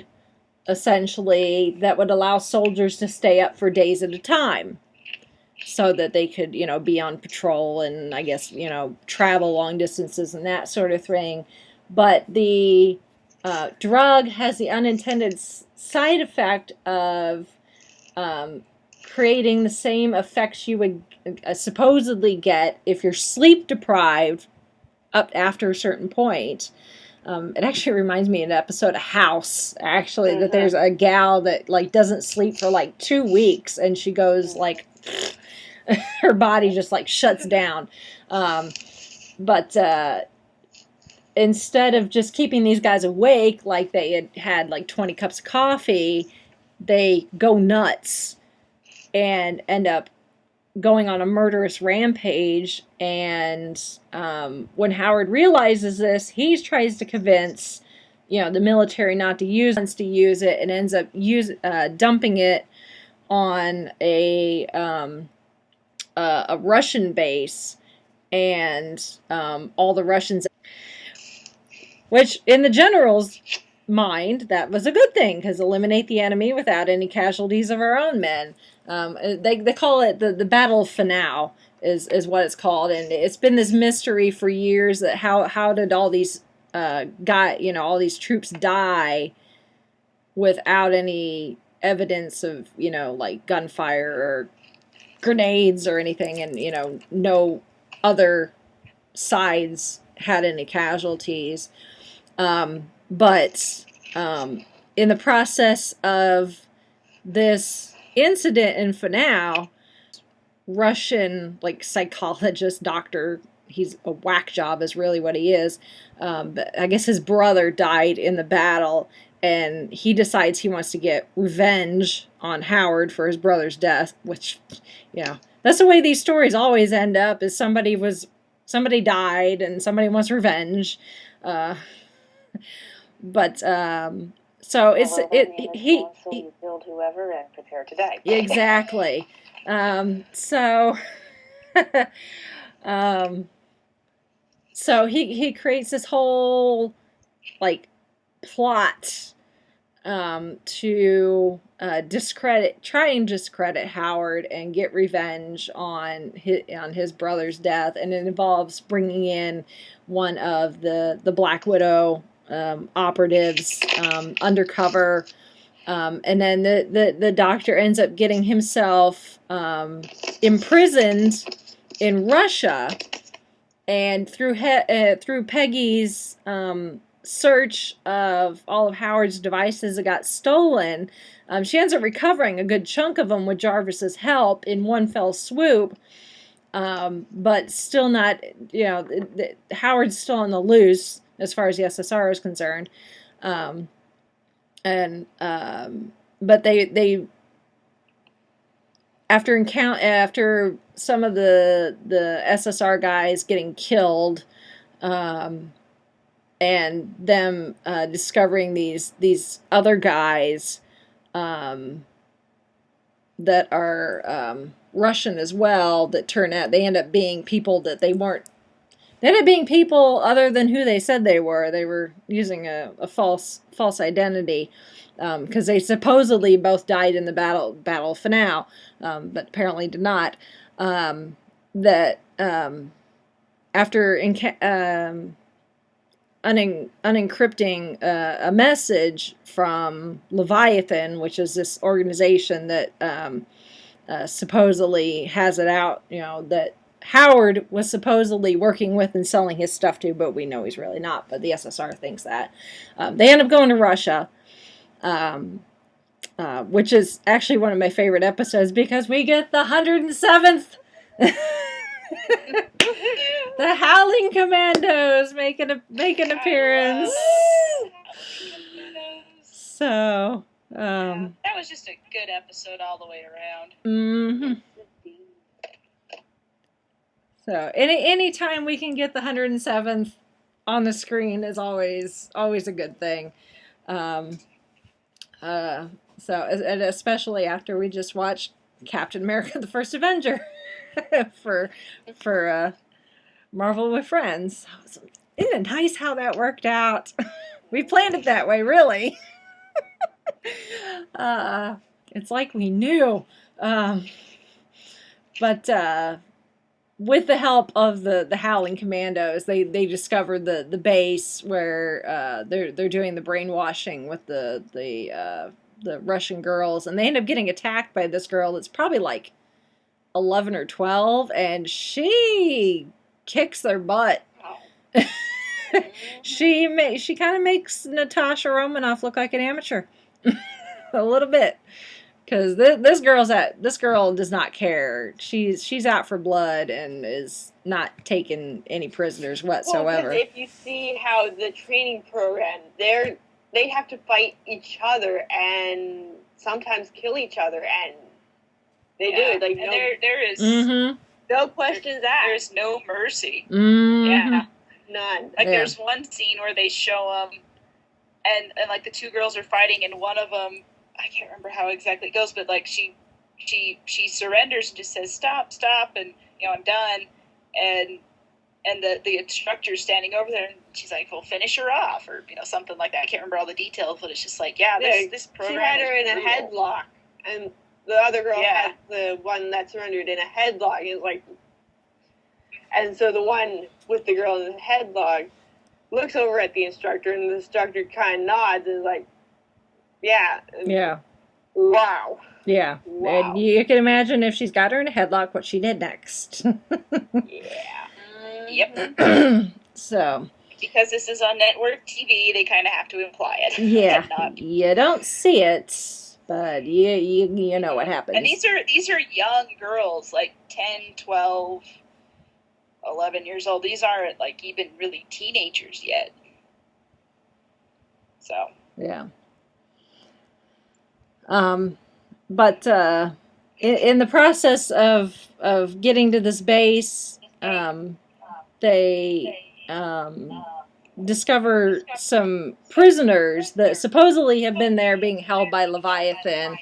essentially, that would allow soldiers to stay up for days at a time, so that they could, you know, be on patrol and, I guess, you know, travel long distances and that sort of thing. But the drug has the unintended side effect of creating the same effects you would supposedly get if you're sleep deprived up after a certain point. It actually reminds me of an episode of House, actually, that there's a gal that, like, doesn't sleep for, like, 2 weeks, and she goes, like, her body just, like, shuts down. But instead of just keeping these guys awake, like they had like 20 cups of coffee, they go nuts and end up going on a murderous rampage. And when Howard realizes this, he tries to convince, you know, the military not to use it, and ends up dumping it on a Russian base, and all the Russians, which in the general's mind, that was a good thing, because eliminate the enemy without any casualties of our own men. They call it the Battle of Fanau is what it's called, and it's been this mystery for years that how did all these all these troops die without any evidence of, you know, like gunfire or grenades or anything, and, you know, no other sides had any casualties. But in the process of this incident in Fanau, Russian, like, psychologist, doctor, he's a whack job is really what he is, but I guess his brother died in the battle, and he decides he wants to get revenge on Howard for his brother's death, which, you know, that's the way these stories always end up, is somebody died and somebody wants revenge. But so he killed whoever and prepare to die. Exactly. So so he creates this whole, like, plot to try and discredit Howard and get revenge on his brother's death, and it involves bringing in one of the Black Widow operatives undercover, and then the doctor ends up getting himself imprisoned in Russia, and through Peggy's search of all of Howard's devices that got stolen, she ends up recovering a good chunk of them with Jarvis's help in one fell swoop. But still not, Howard's still on the loose as far as the SSR is concerned. But they after some of the SSR guys getting killed, and them discovering these other guys that are Russian as well, that turn out they end up being people that they weren't. They ended up being people other than who they said they were. They were using a false identity, because they supposedly both died in the battle of Fanau, but apparently did not. After unencrypting a message from Leviathan, which is this organization that supposedly has it out, that Howard was supposedly working with and selling his stuff to, but we know he's really not, but the SSR thinks that. They end up going to Russia, which is actually one of my favorite episodes because we get the 107th. The Howling Commandos make an appearance. So, that was just a good episode all the way around. Mm-hmm. So, any time we can get the 107th on the screen is always a good thing. So, and especially after we just watched Captain America: The First Avenger for Marvel with Friends. Isn't it nice how that worked out? We planned it that way, really. It's like we knew. But with the help of the Howling Commandos, they discovered the base where they're doing the brainwashing with the Russian girls, and they end up getting attacked by this girl that's probably like 11 or 12, and she kicks their butt. She kind of makes Natasha Romanoff look like an amateur. A little bit. Because this girl does not care. She's out for blood and is not taking any prisoners whatsoever. Well, if you see how the training program, they have to fight each other and sometimes kill each other, and they do it. Like, there is no questions asked. There's no mercy. Mm-hmm. Yeah, none. Like there's one scene where they show them, and like the two girls are fighting, and one of them, I can't remember how exactly it goes, but like she surrenders and just says stop, and I'm done, and the instructor's standing over there, and she's like, well, finish her off, or something like that. I can't remember all the details, but it's just like, this program. She had her in a headlock, and the other girl had the one that surrendered in a headlock. It's like, and so the one with the girl in the headlock looks over at the instructor, and the instructor kind of nods and is like, yeah. Wow. Yeah. Wow. And you can imagine if she's got her in a headlock, what she did next. Yeah. Yep. So. Because this is on network TV, they kind of have to imply it. Yeah. You don't see it, but you know what happens. And these are young girls, like 10, 12, 11 years old. These aren't like even really teenagers yet. So. Yeah. But in the process of getting to this base, they discover some prisoners that supposedly have been there being held by Leviathan,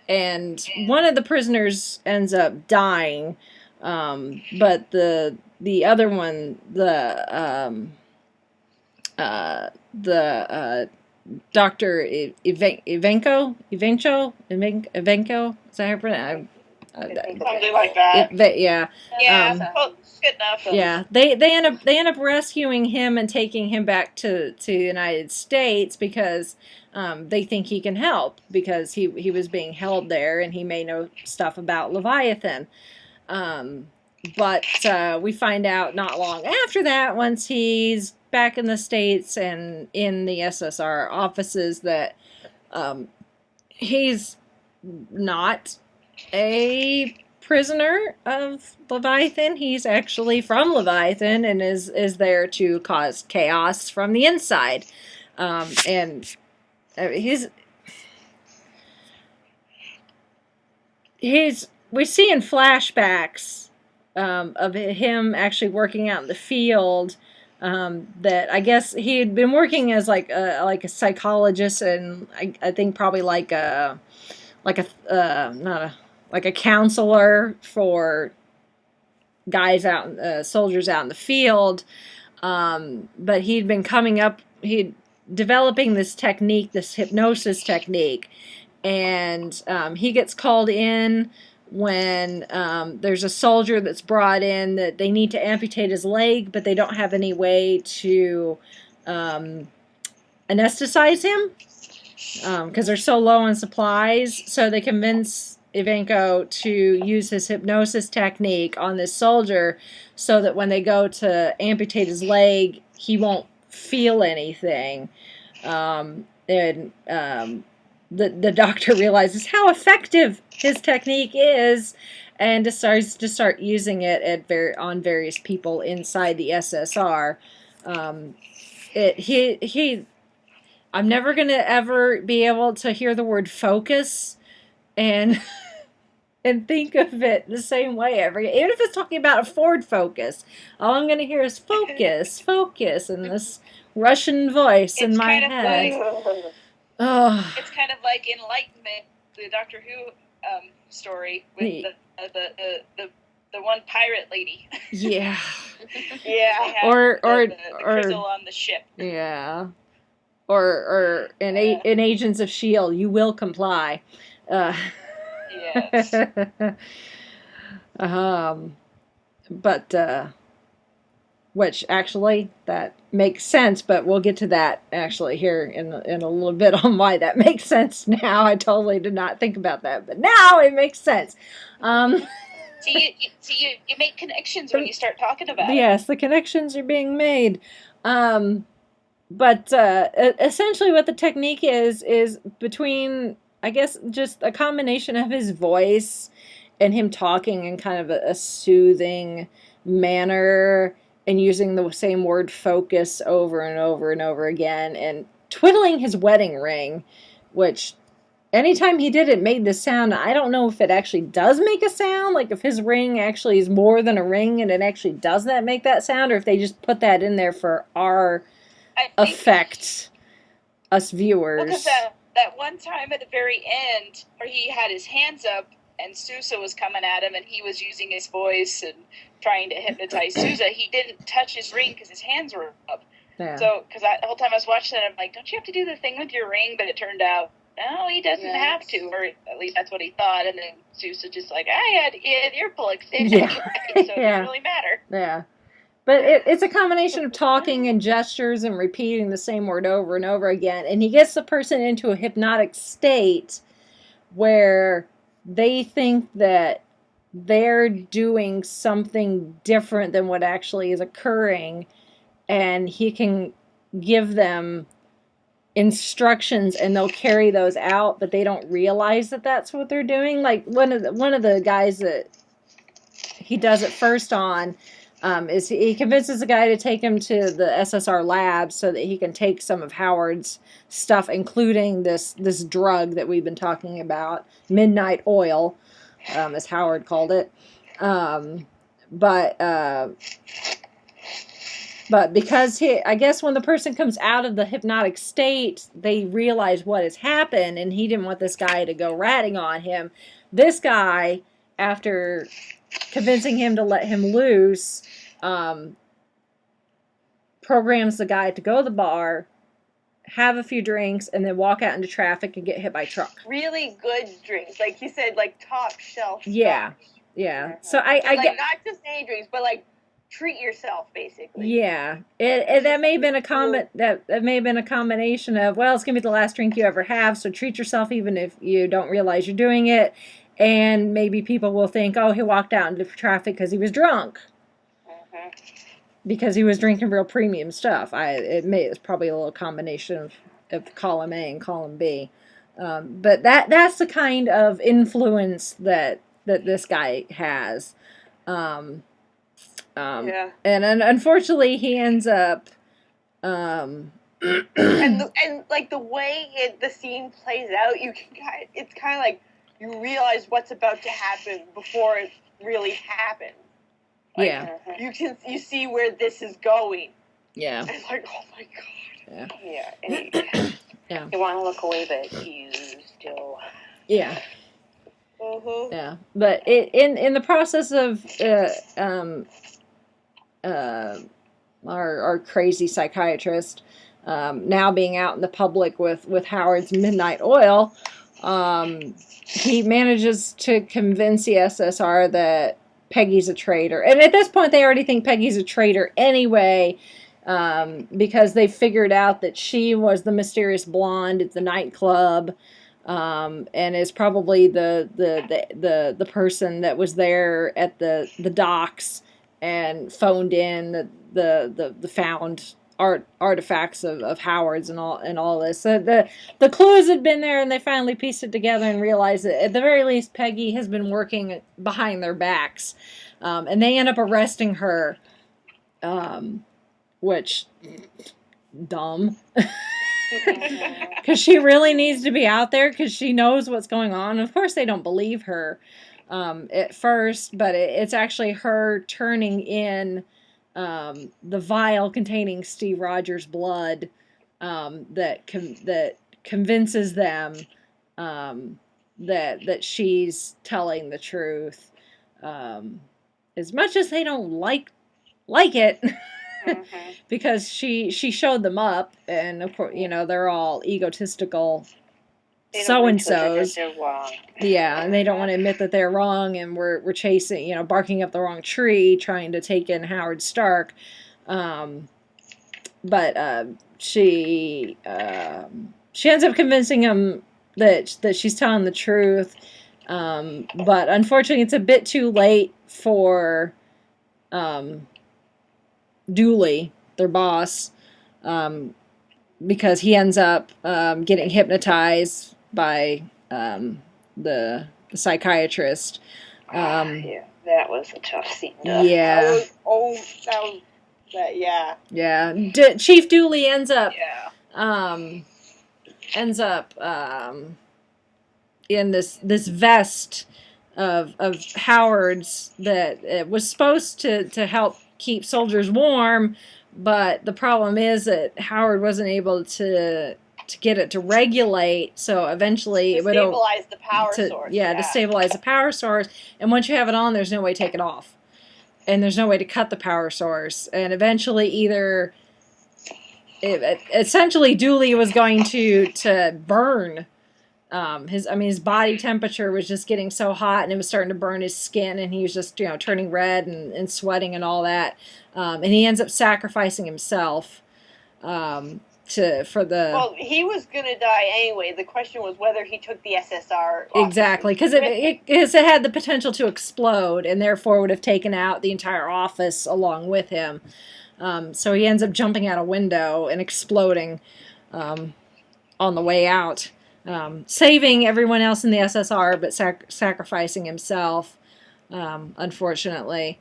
and one of the prisoners ends up dying, but the other one, Dr. Ivanko, is that how you pronounce it? Something like that. Yeah. Good enough. Yeah. They end up rescuing him and taking him back to the United States because they think he can help, because he was being held there and he may know stuff about Leviathan. But we find out not long after that, once he's back in the States and in the SSR offices, that he's not a prisoner of Leviathan. He's actually from Leviathan and is there to cause chaos from the inside. And he's we see in flashbacks of him actually working out in the field, that I guess he had been working as like a psychologist, and I think probably like a counselor for guys out, soldiers out in the field. But he'd been developing this technique, this hypnosis technique, and he gets called in when there's a soldier that's brought in that they need to amputate his leg, but they don't have any way to anesthetize him because they're so low on supplies. So they convince Ivanko to use his hypnosis technique on this soldier so that when they go to amputate his leg, he won't feel anything. The doctor realizes how effective his technique is and decides to start using it on various people inside the SSR. I'm never going to ever be able to hear the word focus and think of it the same way even if it's talking about a Ford Focus, all I'm going to hear is focus, focus, and this Russian voice in my head. Oh. It's kind of like Enlightenment, the Doctor Who story with the one pirate lady. Yeah. Yeah. Or the crystal on the ship. Yeah. Or in Agents of S.H.I.E.L.D., you will comply. Yes. But which actually that makes sense, but we'll get to that actually here in a little bit on why that makes sense now. I totally did not think about that, but now it makes sense. See, you make connections when you start talking about it. Yes, the connections are being made. But essentially what the technique is between, I guess, just a combination of his voice and him talking in kind of a soothing manner and using the same word focus over and over and over again and twiddling his wedding ring, which anytime he did it made this sound. I don't know if it actually does make a sound, like if his ring actually is more than a ring and it actually does not make that sound, or if they just put that in there for our effect, us viewers. Because that one time at the very end where he had his hands up and Sousa was coming at him and he was using his voice and trying to hypnotize Sousa, he didn't touch his ring because his hands were up. Yeah. So, because the whole time I was watching it, I'm like, don't you have to do the thing with your ring? But it turned out, no, he doesn't have to, or at least that's what he thought. And then Sousa just like, I had earplugs in anyway, so it doesn't really matter. Yeah. But it's a combination of talking and gestures and repeating the same word over and over again. And he gets the person into a hypnotic state where they think that they're doing something different than what actually is occurring. And he can give them instructions and they'll carry those out, but they don't realize that that's what they're doing. Like one of the guys that he does it first on, is he convinces a guy to take him to the SSR lab so that he can take some of Howard's stuff, including this drug that we've been talking about, midnight oil, as Howard called it. But because I guess when the person comes out of the hypnotic state, they realize what has happened, and he didn't want this guy to go ratting on him. This guy, after convincing him to let him loose, programs the guy to go to the bar, have a few drinks, and then walk out into traffic and get hit by a truck. Really good drinks, like you said, like top shelf. Yeah, stuff. yeah. So I get not just any drinks, but like treat yourself, basically. Yeah, that may have been that may have been a combination of, well, it's gonna be the last drink you ever have, so treat yourself even if you don't realize you're doing it, And maybe people will think, oh, he walked out into traffic because he was drunk. Because he was drinking real premium stuff. It's probably a little combination of column A and column B. But that's the kind of influence that this guy has. And unfortunately, he ends up. And like the way the scene plays out, it's kind of like you realize what's about to happen before it really happens. Like, you see where this is going. Yeah. And it's like, oh my god. Yeah. And you want to look away, but you still. Yeah. Yeah, but in the process of our crazy psychiatrist now being out in the public with Howard's midnight oil, he manages to convince the SSR that Peggy's a traitor. And at this point, they already think Peggy's a traitor anyway, because they figured out that she was the mysterious blonde at the nightclub, and is probably the person that was there at the docks and phoned in the found artifacts of Howard's and all this. So the clues had been there, and they finally pieced it together and realized that at the very least Peggy has been working behind their backs, and they end up arresting her, which dumb. Because she really needs to be out there because she knows what's going on. Of course they don't believe her at first, but it's actually her turning in the vial containing Steve Rogers' blood that convinces them that she's telling the truth, as much as they don't like it. Because she showed them up, and of course, they're all egotistical so-and-sos. Yeah, and they don't want to admit that they're wrong, and we're chasing, barking up the wrong tree, trying to take in Howard Stark. But she ends up convincing him that she's telling the truth. But unfortunately, it's a bit too late for Dooley, their boss, because he ends up getting hypnotized by the psychiatrist. Yeah, that was a tough scene. Yeah. Yeah. Chief Dooley ends up in this vest of Howard's that was supposed to help keep soldiers warm, but the problem is that Howard wasn't able to get it to regulate, so eventually it would stabilize the power source. Yeah, to stabilize the power source, and once you have it on, there's no way to take it off. And there's no way to cut the power source. And eventually essentially Dooley was going to burn. His body temperature was just getting so hot, and it was starting to burn his skin, and he was just, turning red and sweating and all that. And he ends up sacrificing himself Well, he was going to die anyway. The question was whether he took the SSR off. Exactly, because it had the potential to explode, and therefore would have taken out the entire office along with him. So he ends up jumping out a window and exploding on the way out. Saving everyone else in the SSR, but sacrificing himself, unfortunately.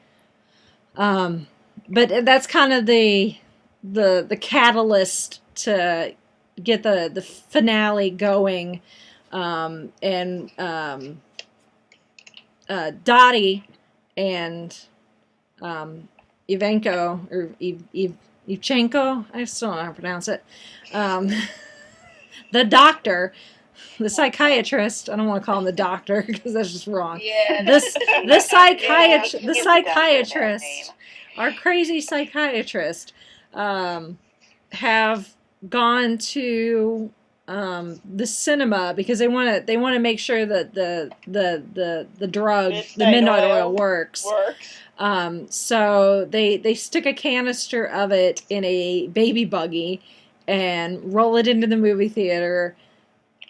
But that's kind of the catalyst to get the finale going. And Dottie and Ivanko, or Ivchenko, I still don't know how to pronounce it. The doctor, the psychiatrist, I don't want to call him the doctor because that's just wrong. Yeah. The psychiatrist, our crazy psychiatrist, have gone to the cinema because they want to make sure that the drug, the midnight oil works. So they stick a canister of it in a baby buggy and roll it into the movie theater,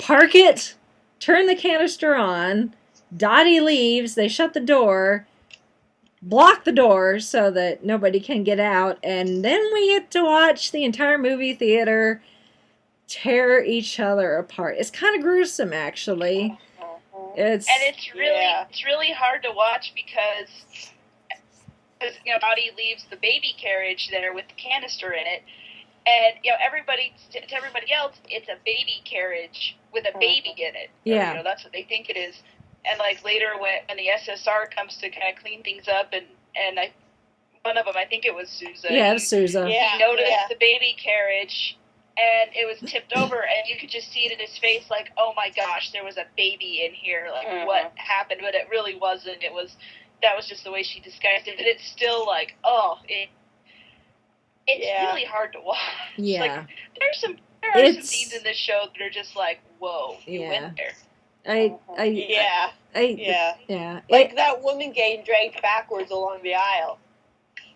park it, turn the canister on, Dottie leaves. They shut the door, block the door so that nobody can get out, and then we get to watch the entire movie theater tear each other apart. It's kind of gruesome, actually. It's really hard to watch because Dottie leaves the baby carriage there with the canister in it, and to everybody else, it's a baby carriage with a baby in it. Yeah, or, that's what they think it is. And like later when the SSR comes to kind of clean things up, and one of them, I think it was Sousa. Yeah, it was Sousa. He noticed the baby carriage, and it was tipped over, and you could just see it in his face, like, oh my gosh, there was a baby in here. Like, what happened? But it really wasn't. That was just the way she disguised it. But it's still like, it's really hard to watch. Yeah. Like, there are some scenes in this show that are just like, whoa, you went there. Like that woman getting dragged backwards along the aisle.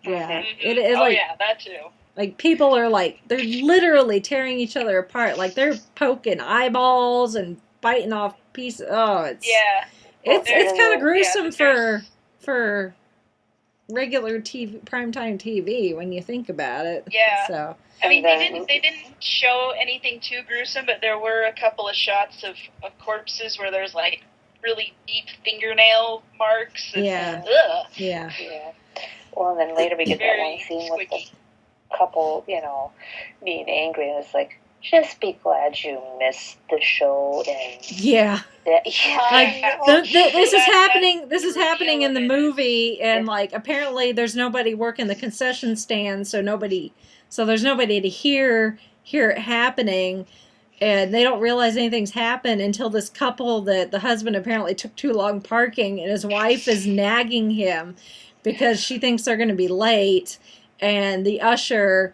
Yeah. Mm-hmm. That too. Like, people are like, they're literally tearing each other apart. Like, they're poking eyeballs and biting off pieces. Oh, it's kind of gruesome for regular TV, primetime TV when you think about it. Yeah. So. I mean, they didn't show anything too gruesome, but there were a couple of shots of corpses where there's like really deep fingernail marks. Yeah. Well, and then later we get that one scene with the couple, being angry, and it's like, just be glad you missed the show. And this is happening. This is happening in the movie, and like apparently there's nobody working the concession stand, so there's nobody to hear it happening, and they don't realize anything's happened until this couple that the husband apparently took too long parking, and his wife is nagging him because she thinks they're going to be late, and the usher,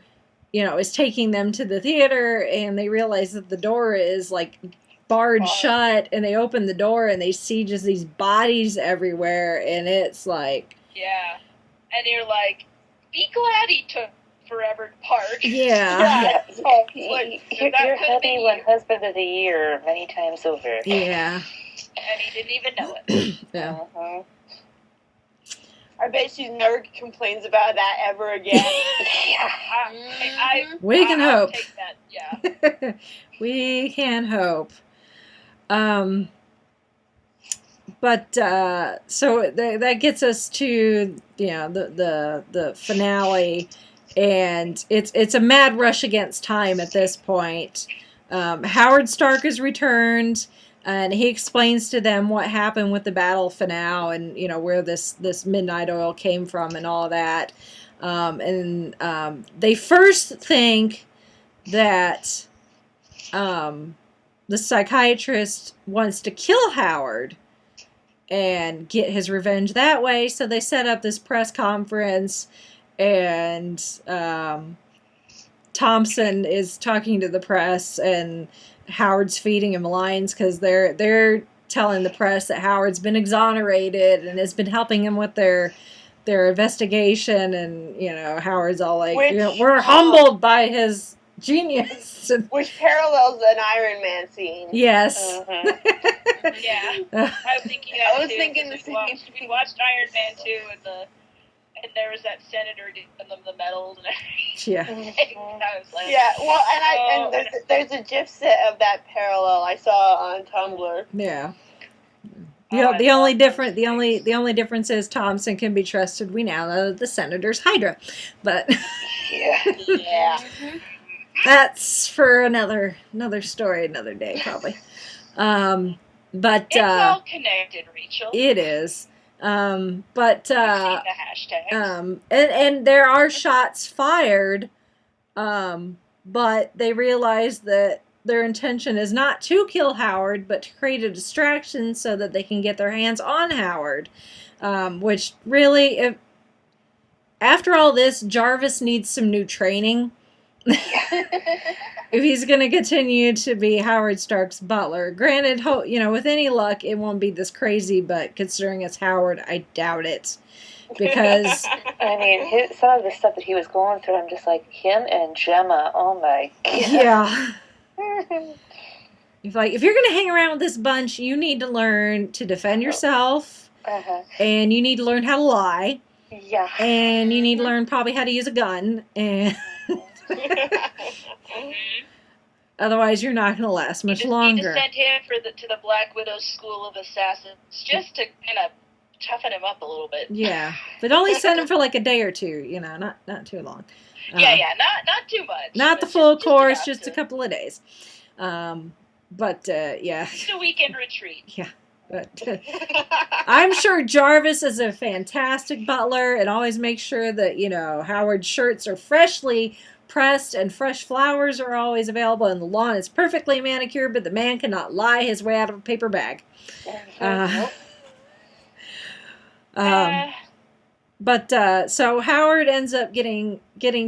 is taking them to the theater, and they realize that the door is like barred shut, and they open the door and they see just these bodies everywhere, and it's like, and you're like, be glad he took forever to park. Yeah. Your hubby won Husband of the Year many times over. Yeah. And he didn't even know it. Yeah. I bet she never complains about that ever again. We can hope. Take that. Yeah. We can hope. So that gets us to the finale, and it's a mad rush against time at this point. Howard Stark is returned, and he explains to them what happened with the battle finale, and where this midnight oil came from and all that. They first think that the psychiatrist wants to kill Howard and get his revenge that way, so they set up this press conference, and Thompson is talking to the press, and Howard's feeding him lines because they're telling the press that Howard's been exonerated and has been helping him with their investigation, and Howard's all like, we're humbled by his genius, which parallels an Iron Man scene. Yes. Yeah, I was thinking the same. We watched Iron Man 2, and there was that senator giving them the medals and everything. Yeah. I was like, and there's a GIF set of that parallel I saw on Tumblr. Yeah. The only difference is Thompson can be trusted. We now know that the senator's Hydra, but yeah. That's for another story, another day, probably. But it's all connected, Rachel. It is. You've seen the hashtags. And there are shots fired, but they realize that their intention is not to kill Howard, but to create a distraction so that they can get their hands on Howard. Which really, after all this, Jarvis needs some new training. If he's going to continue to be Howard Stark's butler. Granted, with any luck, it won't be this crazy, but considering it's Howard, I doubt it. Because I mean, some of the stuff that he was going through, I'm just like, him and Gemma, oh my God. Yeah. If you're going to hang around with this bunch, you need to learn to defend yourself, and you need to learn how to lie, and you need to learn probably how to use a gun, and otherwise you're not going to last much longer. You just need to send him to the Black Widow's School of Assassins just to kind of toughen him up a little bit. Yeah, but only send him for like a day or two, not too long. Not too much. Not the full course, just a couple of days. Yeah. Just a weekend retreat. Yeah. But I'm sure Jarvis is a fantastic butler and always makes sure that, Howard's shirts are freshly pressed and fresh flowers are always available and the lawn is perfectly manicured, but the man cannot lie his way out of a paper bag. So Howard ends up getting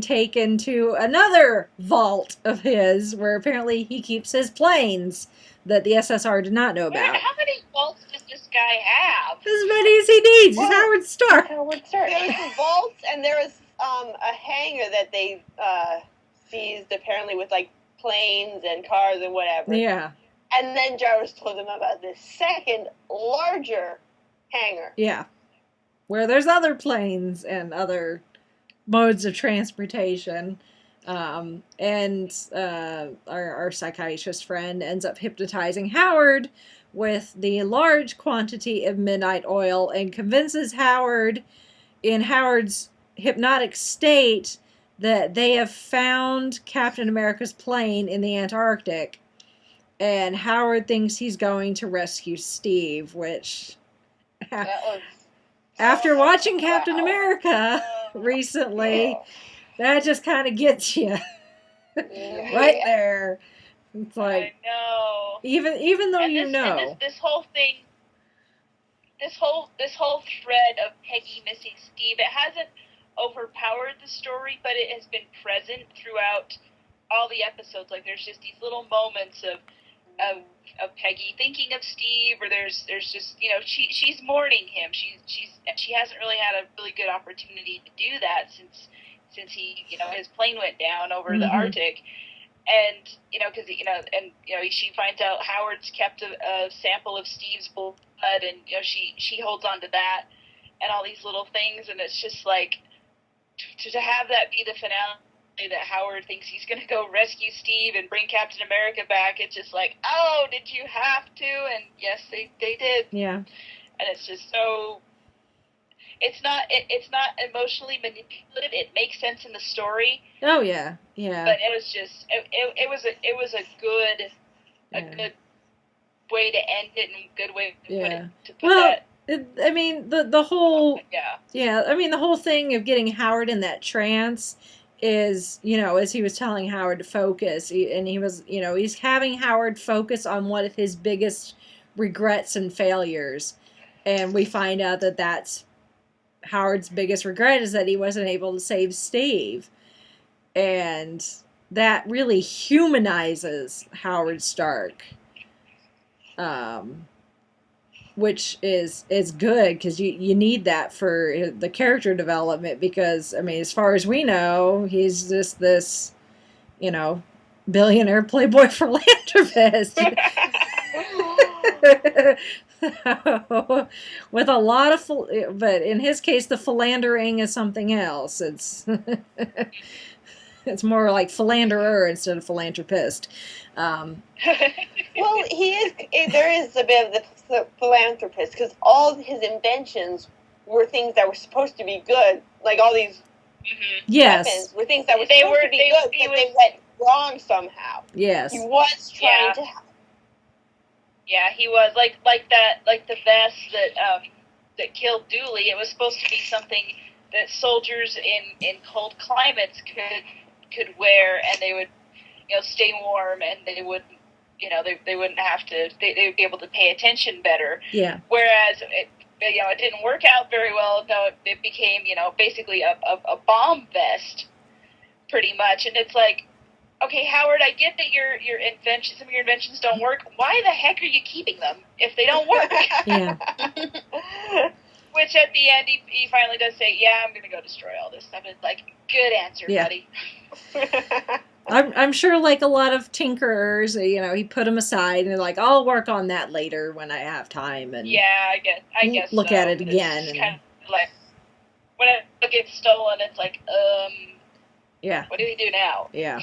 taken to another vault of his where apparently he keeps his planes that the SSR did not know about. How many vaults does this guy have? As many as he needs. He's Howard Stark. There's vaults, and there was a hangar that they seized apparently with like planes and cars and whatever. Yeah. And then Jarvis told them about this second, larger hangar. Yeah. Where there's other planes and other modes of transportation. And our psychiatrist friend ends up hypnotizing Howard with the large quantity of midnight oil and convinces Howard, in Howard's hypnotic state, that they have found Captain America's plane in the Antarctic. And Howard thinks he's going to rescue Steve, which... After watching Captain America recently, that just kind of gets you right there. It's like, I know. Even though and this whole thing, this whole thread of Peggy missing Steve, it hasn't overpowered the story, but it has been present throughout all the episodes. Like there's just these little moments of Peggy thinking of Steve, or there's just she's mourning him. She hasn't really had a really good opportunity to do that since he his plane went down over the Arctic, and because she finds out Howard's kept a sample of Steve's blood, and she holds on to that, and all these little things, and it's just like to have that be the finale. That Howard thinks he's going to go rescue Steve and bring Captain America back. It's just like, oh, did you have to? And yes, they did. Yeah. And it's just so. It's not emotionally manipulative. It makes sense in the story. Oh yeah, yeah. But it was just it was a good way to end it and a good way to put that. The whole the whole thing of getting Howard in that trance is, as he was telling Howard to focus, he's having Howard focus on one of his biggest regrets and failures, and we find out that that's Howard's biggest regret is that he wasn't able to save Steve, and that really humanizes Howard Stark, which is good because you need that for the character development, because as far as we know, he's just this billionaire playboy philanthropist with a lot of but in his case the philandering is something else. It's it's more like philanderer instead of philanthropist. Well, he is. There is a bit of the philanthropist, because all his inventions were things that were supposed to be good, like all these weapons were things that were supposed to be good, but they went wrong somehow. Yes, he was trying to. Yeah, he was like the vest that killed Dooley. It was supposed to be something that soldiers in cold climates could wear, and they would stay warm, and they wouldn't they wouldn't have to, they would be able to pay attention better. Yeah. Whereas it didn't work out very well. No, it became basically a bomb vest, pretty much. And it's like, okay, Howard, I get that some of your inventions don't work. Why the heck are you keeping them if they don't work? Yeah. Which at the end, he finally does say, "Yeah, I'm going to go destroy all this stuff." It's like, good answer, Yeah. buddy. I'm sure, like a lot of tinkerers, he put them aside and they're like, I'll work on that later when I have time and Yeah, I guess look so. at it But again. It's kind of like when it gets stolen, it's like, yeah, what do we do now? yeah,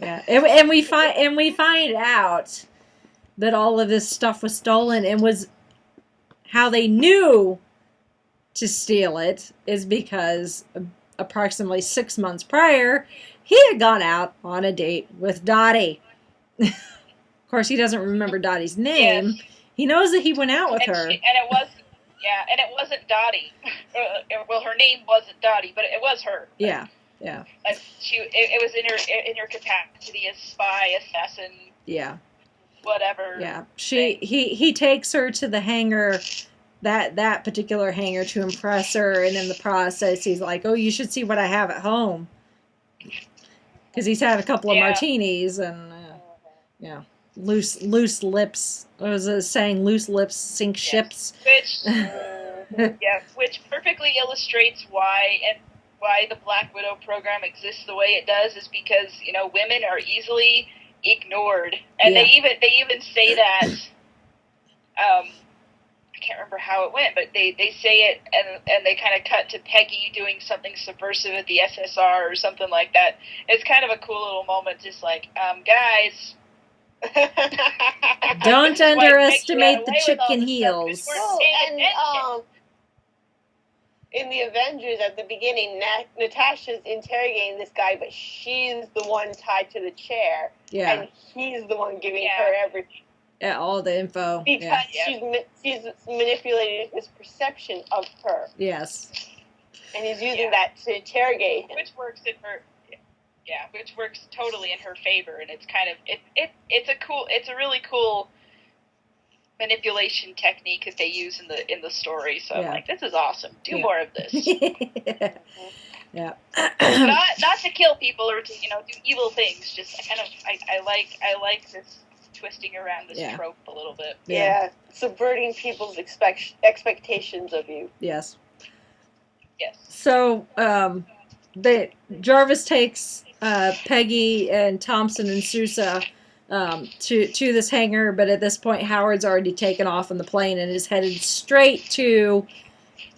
yeah. And we find out that all of this stuff was stolen, and was how they knew to steal it is because approximately 6 months prior, he had gone out on a date with Dottie. Of course, he doesn't remember Dottie's name. Yes. He knows that he went out with And her. and it wasn't Dottie. Well, her name wasn't Dottie, but it was her. Yeah. Like it was in her capacity as spy, assassin. Yeah. Whatever. Yeah. He takes her to the hangar, that particular hangar, to impress her, and in the process he's like, "Oh, you should see what I have at home," because he's had a couple of martinis and loose lips. What was it saying? Loose lips sink ships. Which perfectly illustrates why the Black Widow program exists the way it does, is because women are easily ignored, and they even say that. I can't remember how it went, but they say it, and they kind of cut to Peggy doing something subversive at the SSR or something like that. It's kind of a cool little moment, just like, guys. Don't underestimate the chicken heels. And in the Avengers at the beginning, Natasha's interrogating this guy, but she's the one tied to the chair. Yeah. And he's the one giving her everything. Yeah, all the info. Because she's manipulating his perception of her. Yes. And he's using that to interrogate him. Which works totally in her favor, and it's kind of it's a really cool manipulation technique that they use in the story. So I'm like, this is awesome. Do more of this. Yeah. not to kill people or to do evil things. Just I like this twisting around this trope a little bit. Yeah, subverting people's expectations of you. Yes. Yes. So Jarvis takes Peggy and Thompson and Sousa to this hangar, but at this point Howard's already taken off on the plane and is headed straight to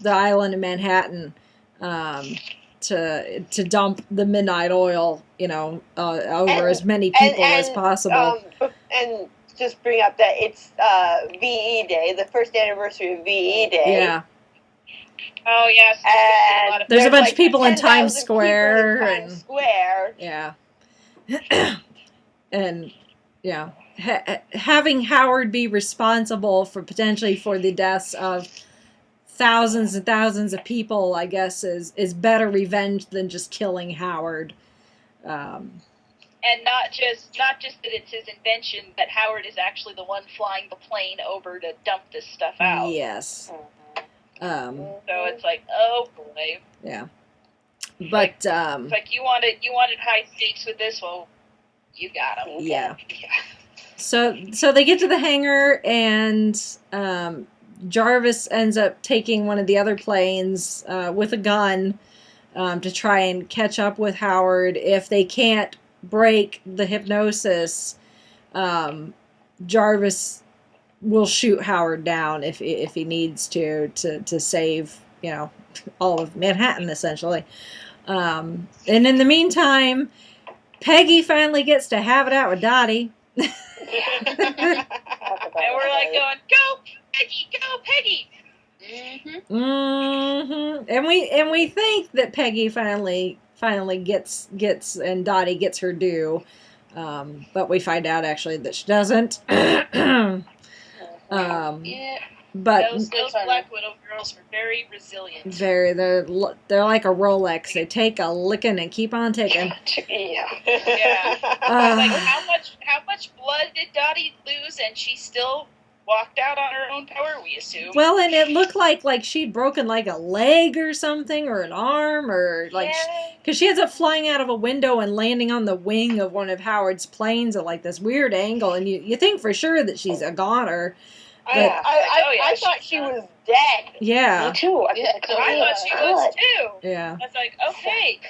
the island of Manhattan to dump the midnight oil, over as many people as possible. And just bring up that it's VE Day, the first anniversary of VE Day. Yeah. Oh yes. And there's a bunch of people in Times Square. Yeah. And having Howard be responsible for potentially for the deaths of thousands and thousands of people, I guess, is better revenge than just killing Howard. And not just that it's his invention, but Howard is actually the one flying the plane over to dump this stuff out. Yes. So it's like, oh boy. Yeah. But it's like you wanted high stakes with this. Well, you got them. Yeah. So they get to the hangar, and Jarvis ends up taking one of the other planes with a gun to try and catch up with Howard. If they can't break the hypnosis, Jarvis will shoot Howard down if he needs to save all of Manhattan, essentially. And in the meantime, Peggy finally gets to have it out with Dottie. And we're like going, go Peggy. Mm-hmm. Mm-hmm. And we think that Peggy finally gets and Dottie gets her due, but we find out actually that she doesn't. But those Black Widow girls are very resilient. They're like a Rolex. They take a licking and keep on taking. Yeah. Like how much blood did Dottie lose, and she still walked out on her own power, we assume. Well, and it looked like she'd broken like a leg or something, or an arm, or like, because she ends up flying out of a window and landing on the wing of one of Howard's planes at like this weird angle, and you think for sure that she's a goner. I thought she was dead. Yeah. Me too. I thought she was too. Yeah. I was like, okay,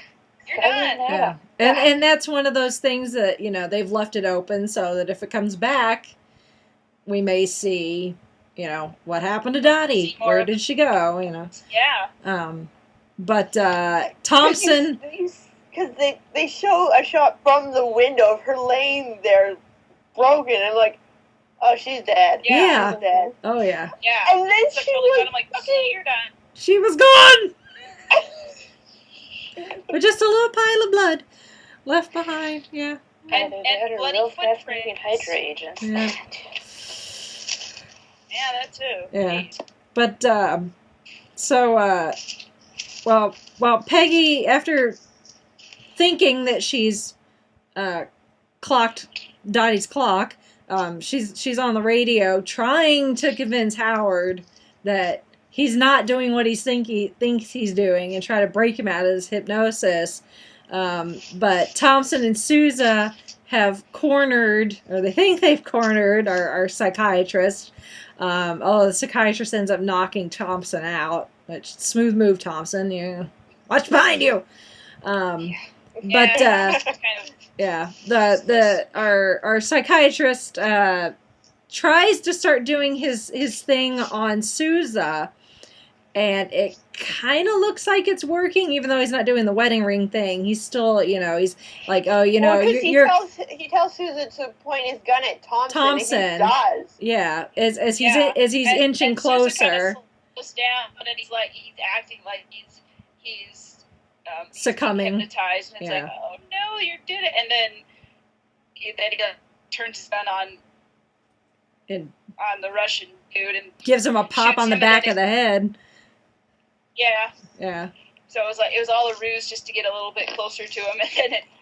you're done. Yeah. And that's one of those things that, you know, they've left it open so that if it comes back, we may see, you know, what happened to Dottie? Where did she go? You know. Yeah. But Thompson. Because they show a shot from the window of her laying there, broken. I'm like, oh, she's dead. Yeah. She's dead. Oh yeah. Yeah. And then So she totally was. done. I'm like, okay, you're done. She was gone. With just a little pile of blood left behind. Yeah. And bloody footprints. Hydra agents. Yeah. Yeah, that too. Yeah. Jeez. But well, Peggy, after thinking that she's clocked Dottie's clock, she's on the radio trying to convince Howard that he's not doing what he thinks he's doing and try to break him out of his hypnosis. But Thompson and Sousa have cornered, or they think they've cornered our psychiatrist. The psychiatrist ends up knocking Thompson out. Which, smooth move, Thompson. You watch behind you. But our psychiatrist tries to start doing his thing on Sousa, and it kind of looks like it's working, even though he's not doing the wedding ring thing. He's still, you know, he's like, oh, you know, he tells Sousa to point his gun at Thompson. And he does. Yeah, as he's inching closer. Slows down, and he's acting like he's succumbing, hypnotized, and it's like, oh no, you did it, and then he turns his gun on the Russian dude and gives him a pop on the back of the head. Yeah. Yeah. So it was all a ruse just to get a little bit closer to him,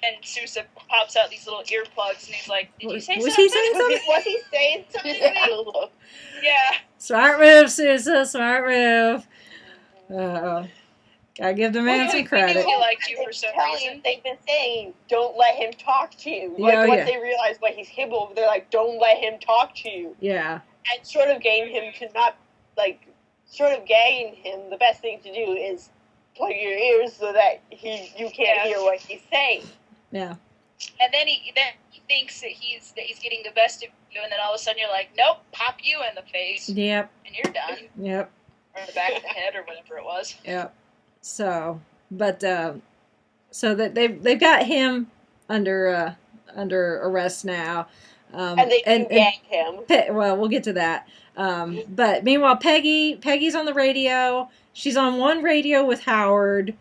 and Sousa pops out these little earplugs, and he's like, "Did you say something? Was he saying something? Was he saying something? Yeah. Smart move, Sousa. Smart move. Gotta give the man some credit. He liked you for some reason. They've been saying, "Don't let him talk to you." Once they realize what he's capable of, they're like, "Don't let him talk to you." Yeah. And sort of gagging him. The best thing to do is plug your ears so that you can't hear what he's saying. Yeah. And then he thinks that he's getting the best of you, and then all of a sudden you're like, nope, pop you in the face. Yep. And you're done. Yep. Or in the back of the head, or whatever it was. Yep. So, but so that they've got him under arrest now. And they gagged him. Well, we'll get to that. But meanwhile, Peggy's on the radio. She's on one radio with Howard,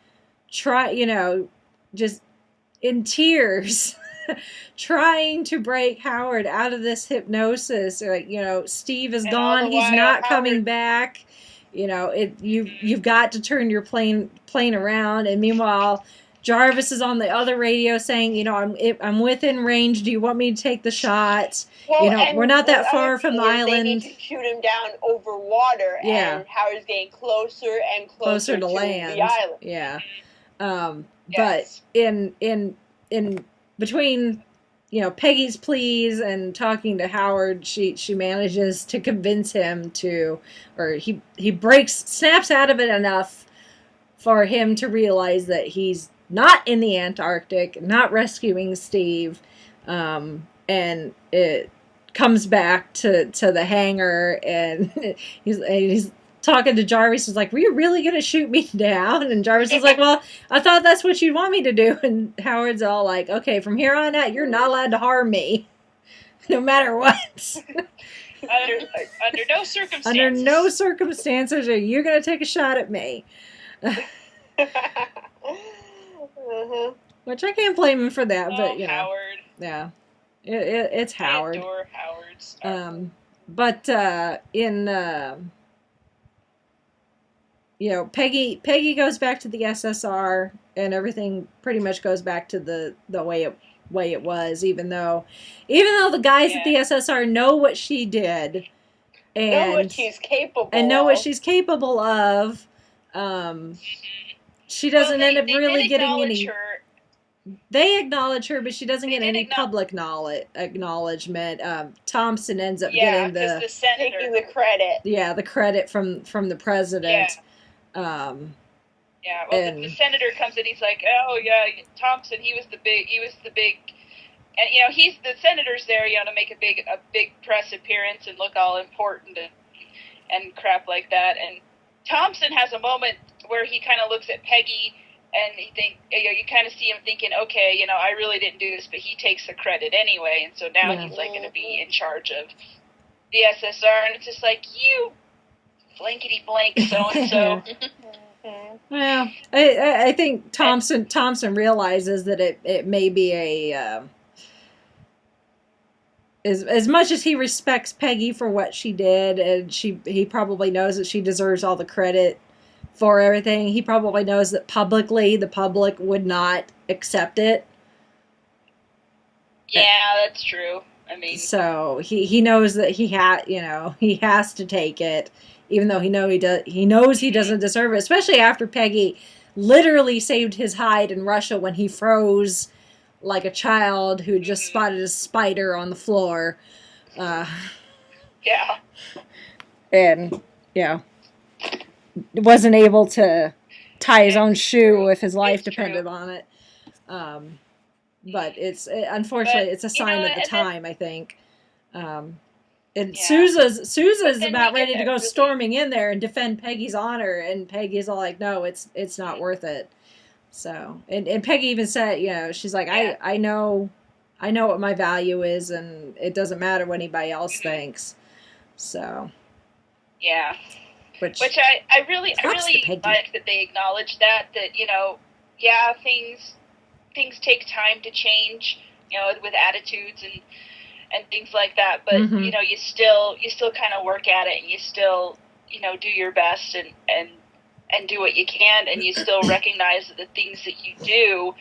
just in tears, trying to break Howard out of this hypnosis. Like, Steve is gone. He's not coming back. You've got to turn your plane around. And meanwhile, Jarvis is on the other radio saying, I'm within range. Do you want me to take the shot? Well, we're not that far from the island. They need to shoot him down over water. Yeah. And Howard's getting closer and closer to land. The island. Yeah. Yes. But in between, Peggy's pleas and talking to Howard, she manages to convince him he snaps out of it enough for him to realize that he's not in the Antarctic, not rescuing Steve, and it comes back to the hangar, and he's talking to Jarvis. He's like, "Were you really gonna shoot me down?" And Jarvis is like, "Well, I thought that's what you'd want me to do." And Howard's all like, "Okay, from here on out, you're not allowed to harm me, no matter what." Under no circumstances. Under no circumstances are you gonna take a shot at me. Which I can't blame him for that, but Howard. Yeah, it's Howard. I adore Howard's. But Peggy goes back to the SSR, and everything pretty much goes back to the way it was, even though the guys at the SSR know what she did, and know what she's capable of. She doesn't end up really getting any. they acknowledge her, but she doesn't get any acknowledge- public acknowledgement. Thompson ends up Yeah, getting because the senator. Taking the credit. yeah, the credit from the president. Yeah, well, the senator comes in. He's like, "Oh yeah, Thompson. He was the big, and he's the senator's there, to make a big press appearance and look all important and crap like that." And Thompson has a moment where he kind of looks at Peggy, and you kind of see him thinking, "Okay, I really didn't do this," but he takes the credit anyway, and so now he's like going to be in charge of the SSR, and it's just like, you blankety blank so and so. Well, I think Thompson realizes that it may be as much as he respects Peggy for what she did, and he probably knows that she deserves all the credit for everything. He probably knows that publicly the public would not accept it. Yeah, that's true. I mean, so he knows that he has to take it. Even though he knows he doesn't deserve it, especially after Peggy literally saved his hide in Russia when he froze like a child who just spotted a spider on the floor. Yeah. And, wasn't able to tie his own shoe if his life depended on it. But unfortunately, it's a sign of the time, I think. And Sousa's about ready to go storming in there and defend Peggy's honor, and Peggy's all like, "No, it's not worth it." So, and Peggy even said, she's like, I know what my value is, and it doesn't matter what anybody else thinks. So, yeah, which I really like that they acknowledge that things take time to change, with attitudes and things like that, but you still kind of work at it, and you still do your best and do what you can, and you still recognize the things that you do,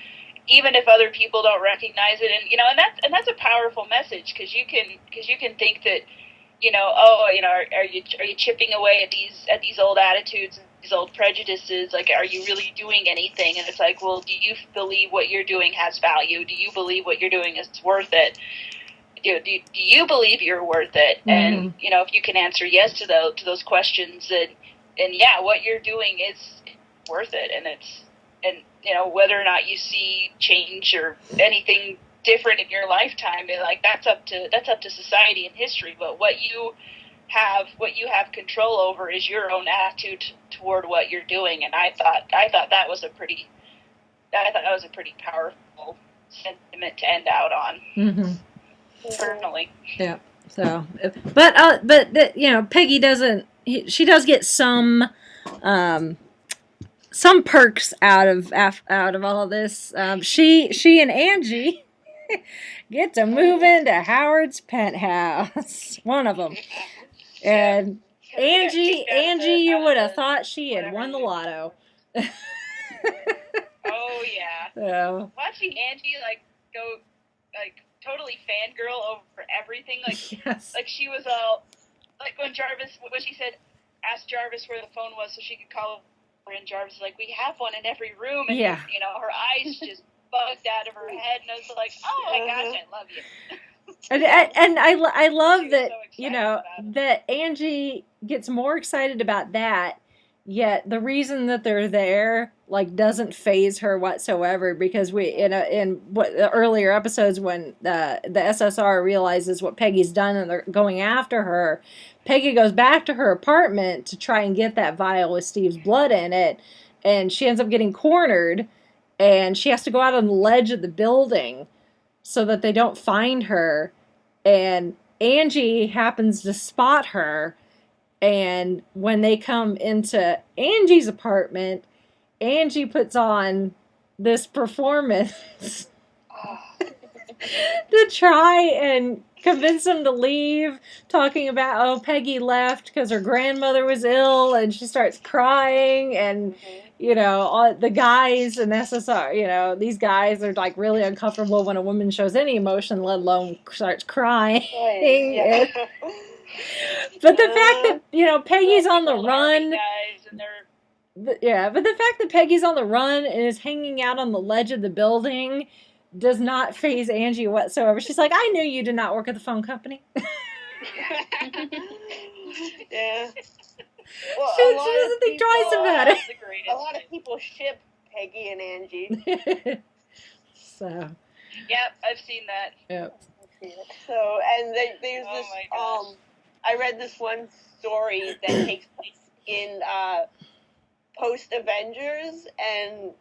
even if other people don't recognize it, and that's a powerful message, because you can think that are you chipping away at these old attitudes, these old prejudices, like, are you really doing anything? And it's like, well, do you believe what you're doing has value? Do you believe what you're doing is worth it? Do you believe you're worth it? And if you can answer yes to those questions, then what you're doing is worth it, and whether or not you see change or anything different in your lifetime, like that's up to society and history. But what you have control over is your own attitude toward what you're doing. And I thought that was a pretty powerful sentiment to end out on. Personally. Yeah. So, but Peggy doesn't. She does get some perks out of all of this. She and Angie get to move into Howard's penthouse. One of them. And Angie, you would have thought she had won the lotto. Oh yeah. So. Watching Angie go totally fangirl over everything, yes. Like she was all when she said, asked Jarvis where the phone was so she could call her, and Jarvis was like, we have one in every room, and her eyes just bugged out of her head, and I was like, oh my gosh, I love you. and I love that that Angie gets more excited about that, yet the reason that they're there doesn't faze her whatsoever, because in the earlier episodes when the SSR realizes what Peggy's done and they're going after her, Peggy goes back to her apartment to try and get that vial with Steve's blood in it, and she ends up getting cornered, and she has to go out on the ledge of the building so that they don't find her, and Angie happens to spot her, and when they come into Angie's apartment, Angie puts on this performance to try and convince them to leave, talking about, Peggy left because her grandmother was ill, and she starts crying, and all the guys in SSR, these guys are really uncomfortable when a woman shows any emotion, let alone starts crying. Yeah. But the fact that Peggy's on the run, guys, and they're but the fact that Peggy's on the run and is hanging out on the ledge of the building does not faze Angie whatsoever. She's like, I knew you did not work at the phone company. Yeah. Well, She doesn't think twice about it. A lot of people ship Peggy and Angie. So. Yep, I've seen that. Yep. So, and there's this. I read this one story that takes place in post Avengers, and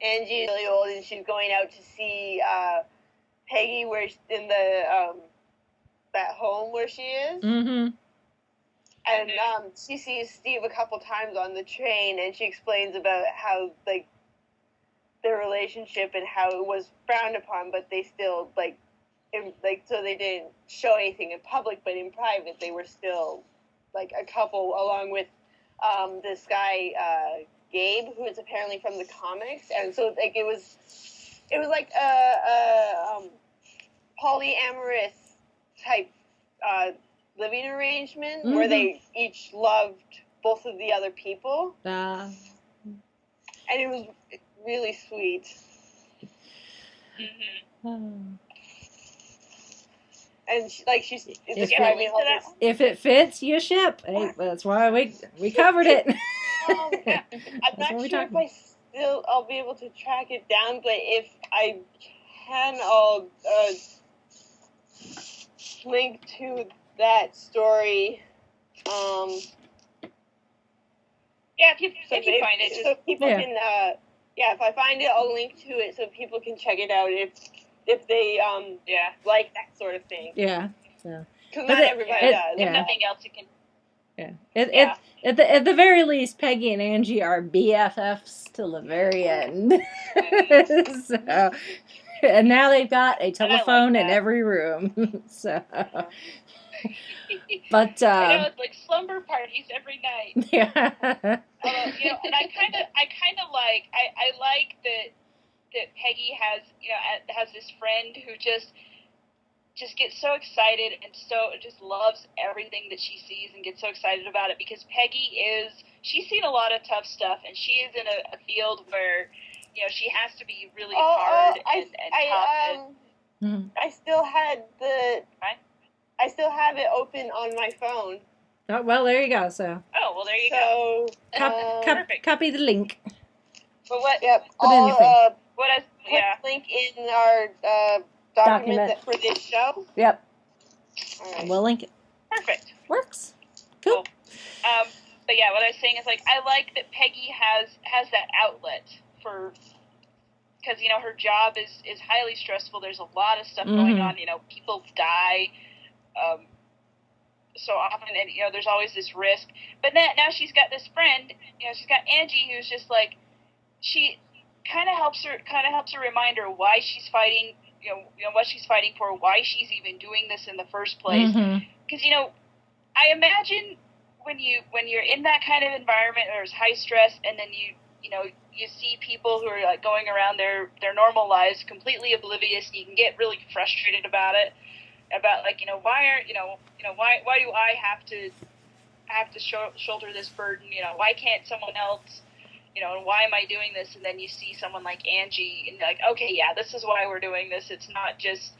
Angie is really old, and she's going out to see Peggy in the that home where she is. Mm-hmm. And she sees Steve a couple times on the train, and she explains about how their relationship and how it was frowned upon, but they still so they didn't show anything in public, but in private they were still like a couple, along with this guy Gabe, who is apparently from the comics, and so like it was like a polyamorous type living arrangement where they each loved both of the other people, and it was really sweet. And she's describing all this. If it fits, you ship. Hey, that's why we covered it. I'm not sure if I'll be able to track it down, but if I can, I'll link to that story. Yeah, if you find it, so people can. If I find it, I'll link to it so people can check it out if they like that sort of thing. Yeah. So. Because not everybody does. If nothing else, you can. At the very least, Peggy and Angie are BFFs till the very end. So, and now they've got a telephone in every room. So, but I know, it's like slumber parties every night. Yeah. And I kind of like that Peggy has this friend who just gets so excited and so just loves everything that she sees and gets so excited about it, because she's seen a lot of tough stuff, and she is in a field where she has to be really hard and tough. I still had I still have it open on my phone. Oh, well, there you go. So. Oh, well, there you go. Perfect. Copy the link. But what? Yep. Link in our document for this show. Yep. All right. We'll link it. Perfect. Works. Cool. But yeah, what I was saying is I like that Peggy has that outlet for. Because her job is highly stressful. There's a lot of stuff going on. People die so often, and there's always this risk. But now she's got this friend. She's got Angie, who's just like, she kind of helps her remind her why she's fighting. What she's fighting for, why she's even doing this in the first place. Because I imagine when you're in that kind of environment, there's high stress, and then you see people who are like going around their normal lives completely oblivious, and you can get really frustrated about it, about like why do I have to shoulder this burden, why can't someone else, and why am I doing this? And then you see someone like Angie, and you're like, okay, yeah, this is why we're doing this. It's not just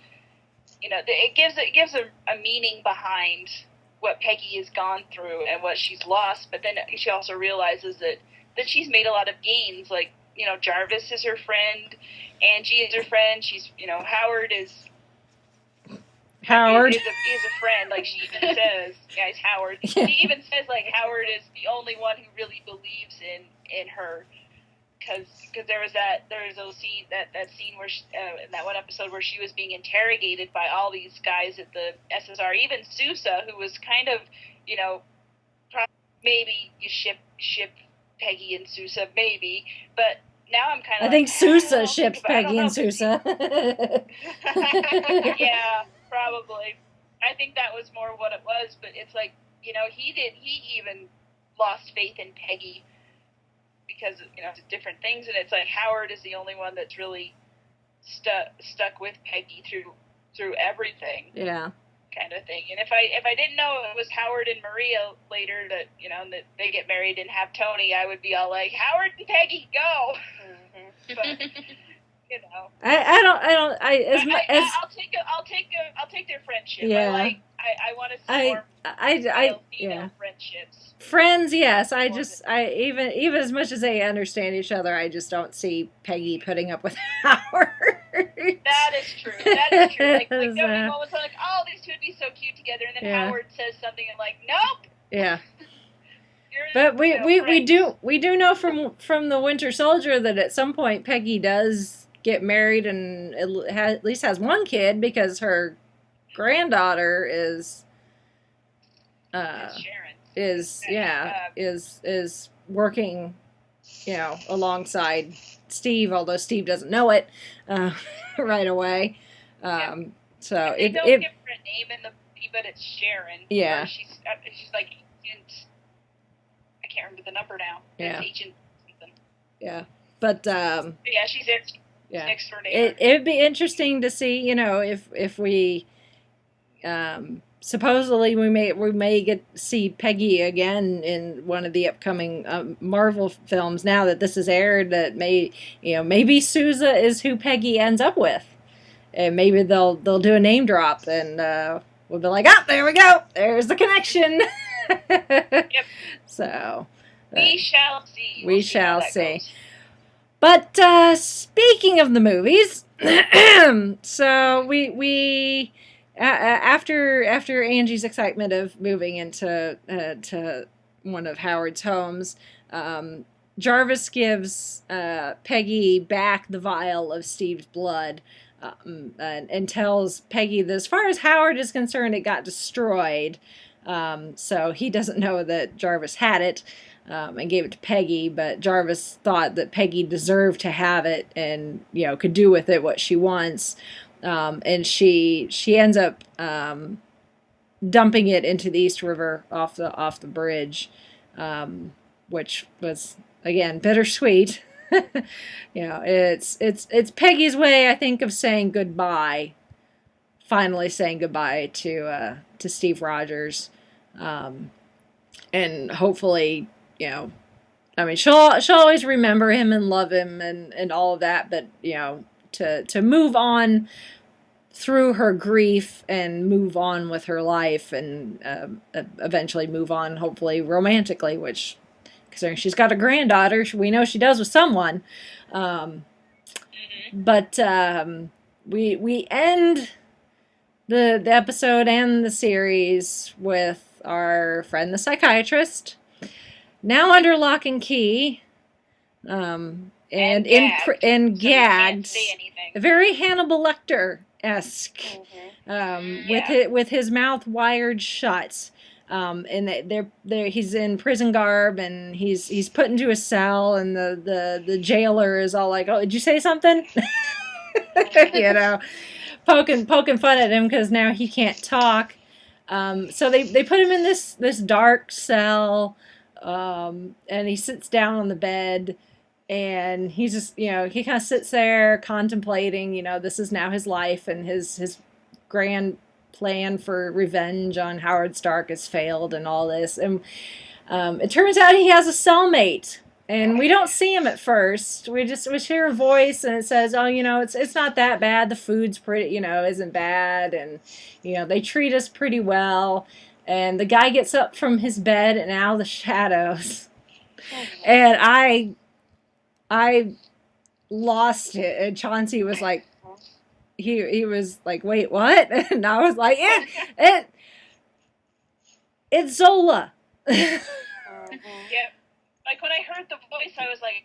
it gives a meaning behind what Peggy has gone through and what she's lost, but then she also realizes that she's made a lot of gains. Like, Jarvis is her friend, Angie is her friend. She's, Howard is a friend. Like she even says, yeah, he's Howard. She even says like Howard is the only one who really believes in her. Because there was that scene where in that one episode where she was being interrogated by all these guys at the SSR, even Sousa, who was kind of, maybe you ship Peggy and Sousa, maybe, but now I'm kind of. I think Sousa ships Peggy and Sousa. Yeah, probably. I think that was more what it was, but it's like, he even lost faith in Peggy because different things, and it's like Howard is the only one that's really stuck with Peggy through everything. Yeah. kind of thing. And if I didn't know it was Howard and Maria later that that they get married and have Tony, I would be all like, Howard and Peggy, go. But I'll take their friendship. Yeah. I want to see more female friendships. Friends, yes. Even as much as they understand each other, I just don't see Peggy putting up with Howard. That is true. Like there'll be moments like, oh, these two would be so cute together, and then Howard says something and like, nope. Yeah. But we do know from the Winter Soldier that at some point Peggy does get married and at least has one kid, because her granddaughter is working, alongside Steve, although Steve doesn't know it right away. So they don't give her a name in the movie, but it's Sharon. Yeah. She's like Agent. I can't remember the number now. Yeah. It's Agent something. Yeah, but she's next door neighbor. It'd be interesting to see, if we supposedly we may get to see Peggy again in one of the upcoming Marvel films. Now that this is aired, that maybe Sousa is who Peggy ends up with, and maybe they'll do a name drop, and we'll be like, there we go, there's the connection. Yep. So we shall see. We shall see. Goes. But speaking of the movies, so we after Angie's excitement of moving into to one of Howard's homes, Jarvis gives Peggy back the vial of Steve's blood, and tells Peggy that as far as Howard is concerned, it got destroyed. So he doesn't know that Jarvis had it. And gave it to Peggy, but Jarvis thought that Peggy deserved to have it and, could do with it what she wants. And she ends up dumping it into the East River off the bridge, which was, again, bittersweet. It's Peggy's way, I think, of saying goodbye. Finally saying goodbye to Steve Rogers, and hopefully. She'll always remember him and love him and all of that, but, to move on through her grief and move on with her life and eventually move on, hopefully, romantically, which, considering she's got a granddaughter, we know she does with someone. But we end the episode and the series with our friend the psychiatrist, now under lock and key, and gagged, very Hannibal Lecter-esque, with his mouth wired shut, and he's in prison garb, and he's put into a cell, and the jailer is all like, "Oh, did you say something?" Poking fun at him because now he can't talk. So they put him in this dark cell. And he sits down on the bed, and he's just, he kind of sits there contemplating, this is now his life, and his grand plan for revenge on Howard Stark has failed and all this. And it turns out he has a cellmate, and we don't see him at first. We hear a voice, and it says, oh, it's not that bad. The food's pretty, isn't bad, and, they treat us pretty well. And the guy gets up from his bed and out of the shadows. And I lost it. And Chauncey was like, he was like, wait, what? And I was like, it's Zola. Yeah. Like when I heard the voice, I was like,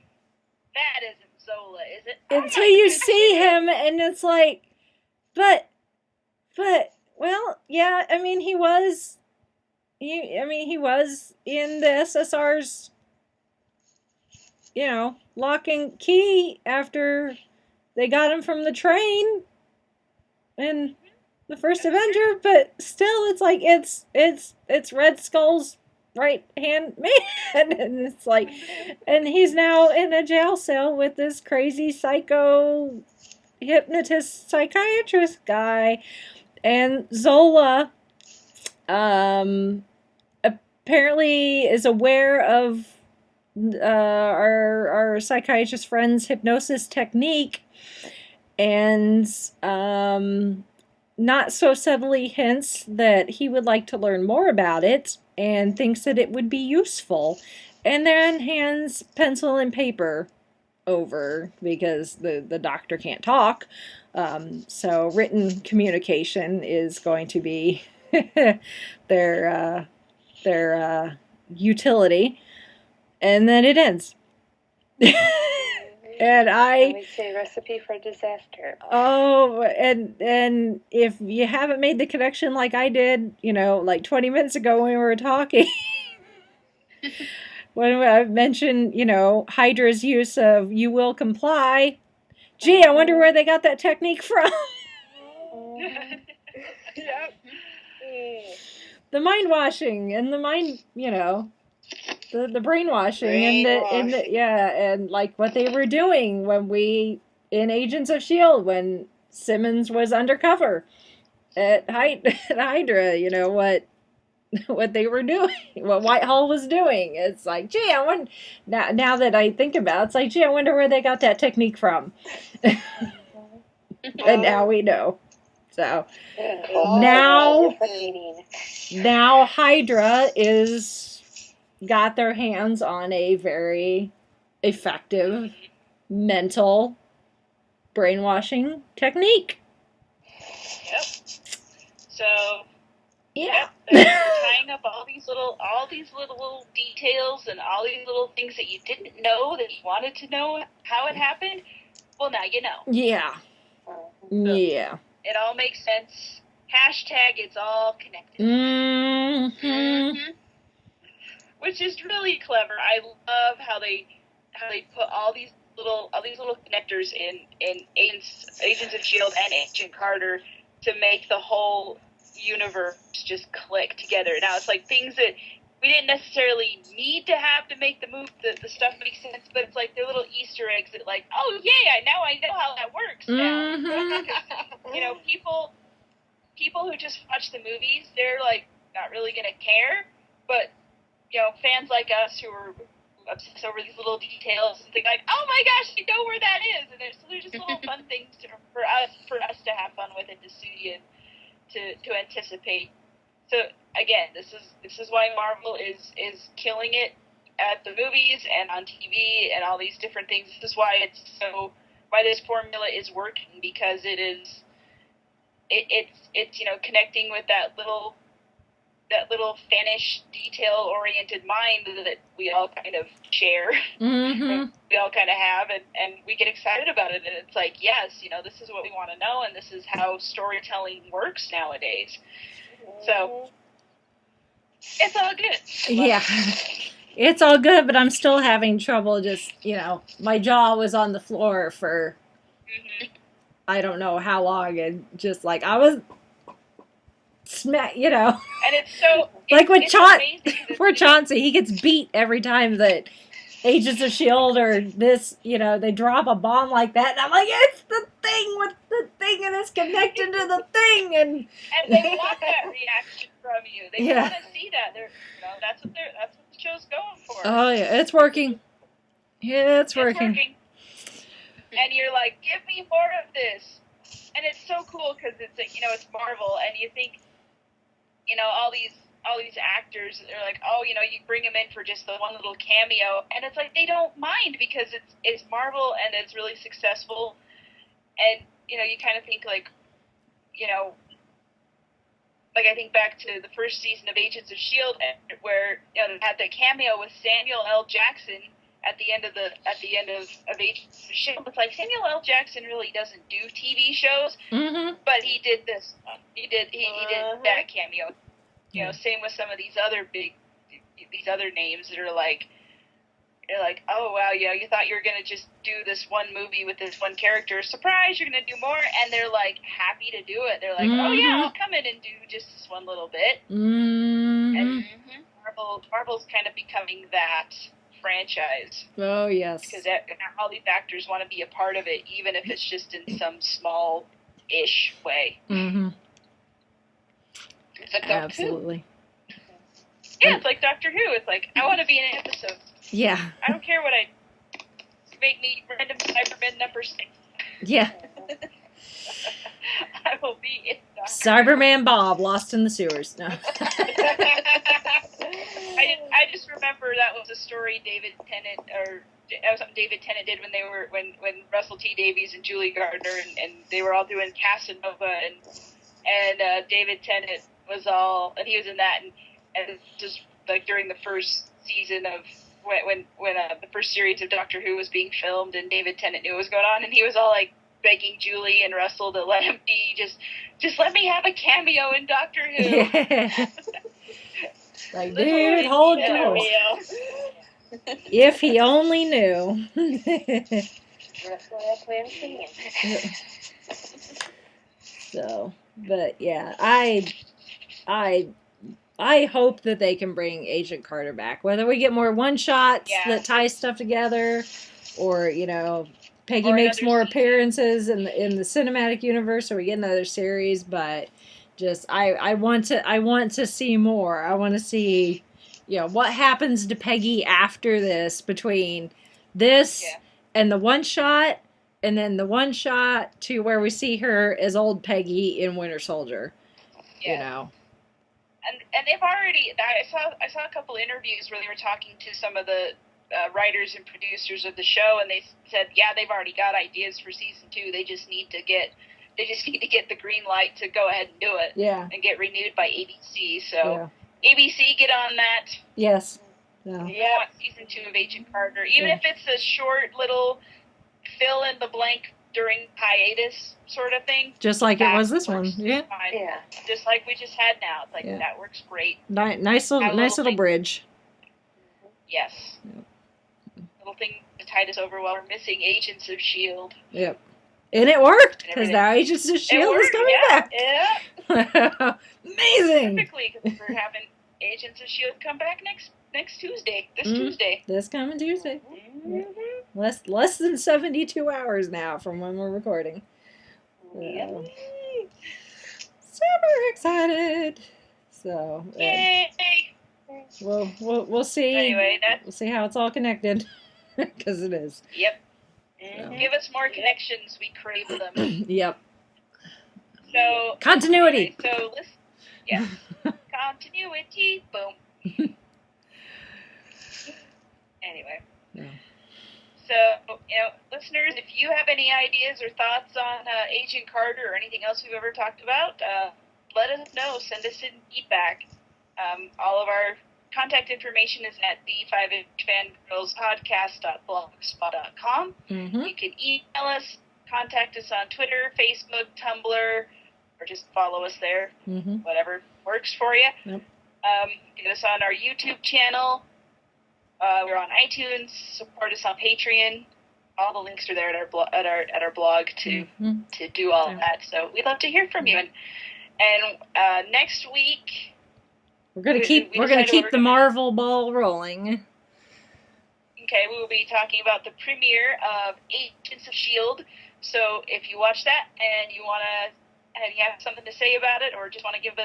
that isn't Zola, is it? Until you see him, and it's like, but, well, yeah, he was in the SSR's, lock and key after they got him from the train in the first Avenger, but still, it's like, it's Red Skull's right hand man, and it's like, and he's now in a jail cell with this crazy psycho hypnotist psychiatrist guy. And Zola apparently is aware of our psychiatrist friend's hypnosis technique, and not so subtly hints that he would like to learn more about it and thinks that it would be useful, and then hands pencil and paper over because the doctor can't talk. So written communication is going to be their utility, and then it ends. And we say recipe for disaster. Oh, and if you haven't made the connection like I did, like 20 minutes ago when we were talking, when I mentioned, Hydra's use of "you will comply," gee, I wonder where they got that technique from. Yep. The mind washing and the mind, the brainwashing and like what they were doing when in Agents of S.H.I.E.L.D. when Simmons was undercover at Hydra, what they were doing, what Whitehall was doing. It's like, gee, I wonder, now that I think about it, it's like, gee, I wonder where they got that technique from. And now we know. So now Hydra got their hands on a very effective mental brainwashing technique. Yep. So yeah, they're tying up all these little details and all these little things that you didn't know that you wanted to know how it happened. Well, now you know. Yeah. Yeah. It all makes sense. Hashtag it's all connected. Mm-hmm. Which is really clever. I love how they put all these little connectors in Agents of S.H.I.E.L.D. and Agent Carter to make the whole universe just click together. Now it's like things that we didn't necessarily need to have to make the stuff make sense, but it's like they're little Easter eggs that like, oh yeah, now I know how that works now. Mm-hmm. People who just watch the movies, they're like not really gonna care, but fans like us who are obsessed over these little details and think like, oh my gosh, I know where that is, and they're just little fun things for us to have fun with and to see and to anticipate. So again, this is why Marvel is killing it at the movies and on TV and all these different things. This is why why this formula is working, because it's connecting with that little fanish, detail-oriented mind that we all kind of share. Mm-hmm. We all kind of have, and we get excited about it. And it's like, yes, this is what we want to know, and this is how storytelling works nowadays. So it's all good. Yeah. It's all good, but I'm still having trouble just, my jaw was on the floor for I don't know how long, and just like I was smack, And it's so like with poor Chauncey, he gets beat every time that Agents of S.H.I.E.L.D. or this, they drop a bomb like that, and I'm like, it's the thing with the thing, and it's connected to the thing, and they want that reaction from you. They want to see that. That's what the show's going for. Oh yeah, it's working. Yeah, it's working. And you're like, give me more of this. And it's so cool because it's it's Marvel, and you think, all these actors, they're like, oh, you bring them in for just the one little cameo, and it's like they don't mind because it's Marvel and it's really successful, and you kind of think like, like I think back to the first season of Agents of S.H.I.E.L.D. where they had the cameo with Samuel L. Jackson at the end of Agents of S.H.I.E.L.D. It's like Samuel L. Jackson really doesn't do TV shows, but he did this. He did that cameo. Same with some of these other names that are like, you're like, oh wow, you thought you were gonna just do this one movie with this one character. Surprise, you're gonna do more, and they're like happy to do it. They're like, oh yeah, I'll come in and do just this one little bit. And Marvel's kind of becoming that franchise. Oh yes, because all these actors want to be a part of it, even if it's just in some small-ish way. It's like Doctor Who. Absolutely. Yeah, it's like Doctor Who. It's like, I want to be in an episode. Yeah. I don't care what make me random Cyberman number 6. Yeah. I will be in Doctor Cyberman Bob lost in the sewers. No. I just remember that was a story David Tennant something David Tennant did when Russell T Davies and Julie Gardner and they were all doing Casanova and David Tennant was he was in that and just like during the first season of when the first series of Doctor Who was being filmed and David Tennant knew what was going on and he was all like begging Julie and Russell to let him be just let me have a cameo in Doctor Who. Like, dude, hold your if he only knew. That's what I plan for him. So, but yeah, I hope that they can bring Agent Carter back. Whether we get more one-shots that tie stuff together, or Peggy makes more appearances in the cinematic universe, or we get another series. But just I want to see more. I want to see what happens to Peggy after this, between this and the one shot, and then the one shot to where we see her as old Peggy in Winter Soldier. And they've already. I saw a couple interviews where they were talking to some of the writers and producers of the show, and they said, they've already got ideas for season 2. They just need to get the green light to go ahead and do it. And get renewed by ABC. So ABC, get on that. Yes. Yeah. I want season 2 of Agent Carter, even if it's a short little fill in the blank during hiatus sort of thing. Just like it was this one. Yeah. Fine. Yeah. Just like we just had now. It's like that works great. Nice little bridge. Yes. Yep. Little thing to tide us over while we're missing Agents of S.H.I.E.L.D. Yep. And it worked, because now Agents of S.H.I.E.L.D. is coming back. Yeah. Amazing. Perfectly, because we're having Agents of S.H.I.E.L.D. come back next Tuesday. Tuesday. This coming Tuesday. Mm-hmm. Less than 72 hours now from when we're recording. Super excited. So yay! We'll see. Anyway, we'll see how it's all connected, because it is. Yep. So. Give us more connections. We crave them. Yep. So continuity. So listen. Yeah. Continuity. Boom. Anyway. Yeah. So, listeners, if you have any ideas or thoughts on Agent Carter or anything else we've ever talked about, let us know. Send us in feedback. All of our contact information is at the fiveish.fangirlspodcast.blogspot.com. Mm-hmm. You can email us, contact us on Twitter, Facebook, Tumblr, or just follow us there. Mm-hmm. Whatever works for you. Yep. Get us on our YouTube channel. We're on iTunes. Support us on Patreon. All the links are there at our blog to do all of that. So we'd love to hear from you. And next week we're gonna keep the Marvel ball rolling. Okay, we will be talking about the premiere of Agents of S.H.I.E.L.D. So if you watch that and you have something to say about it, or just want to give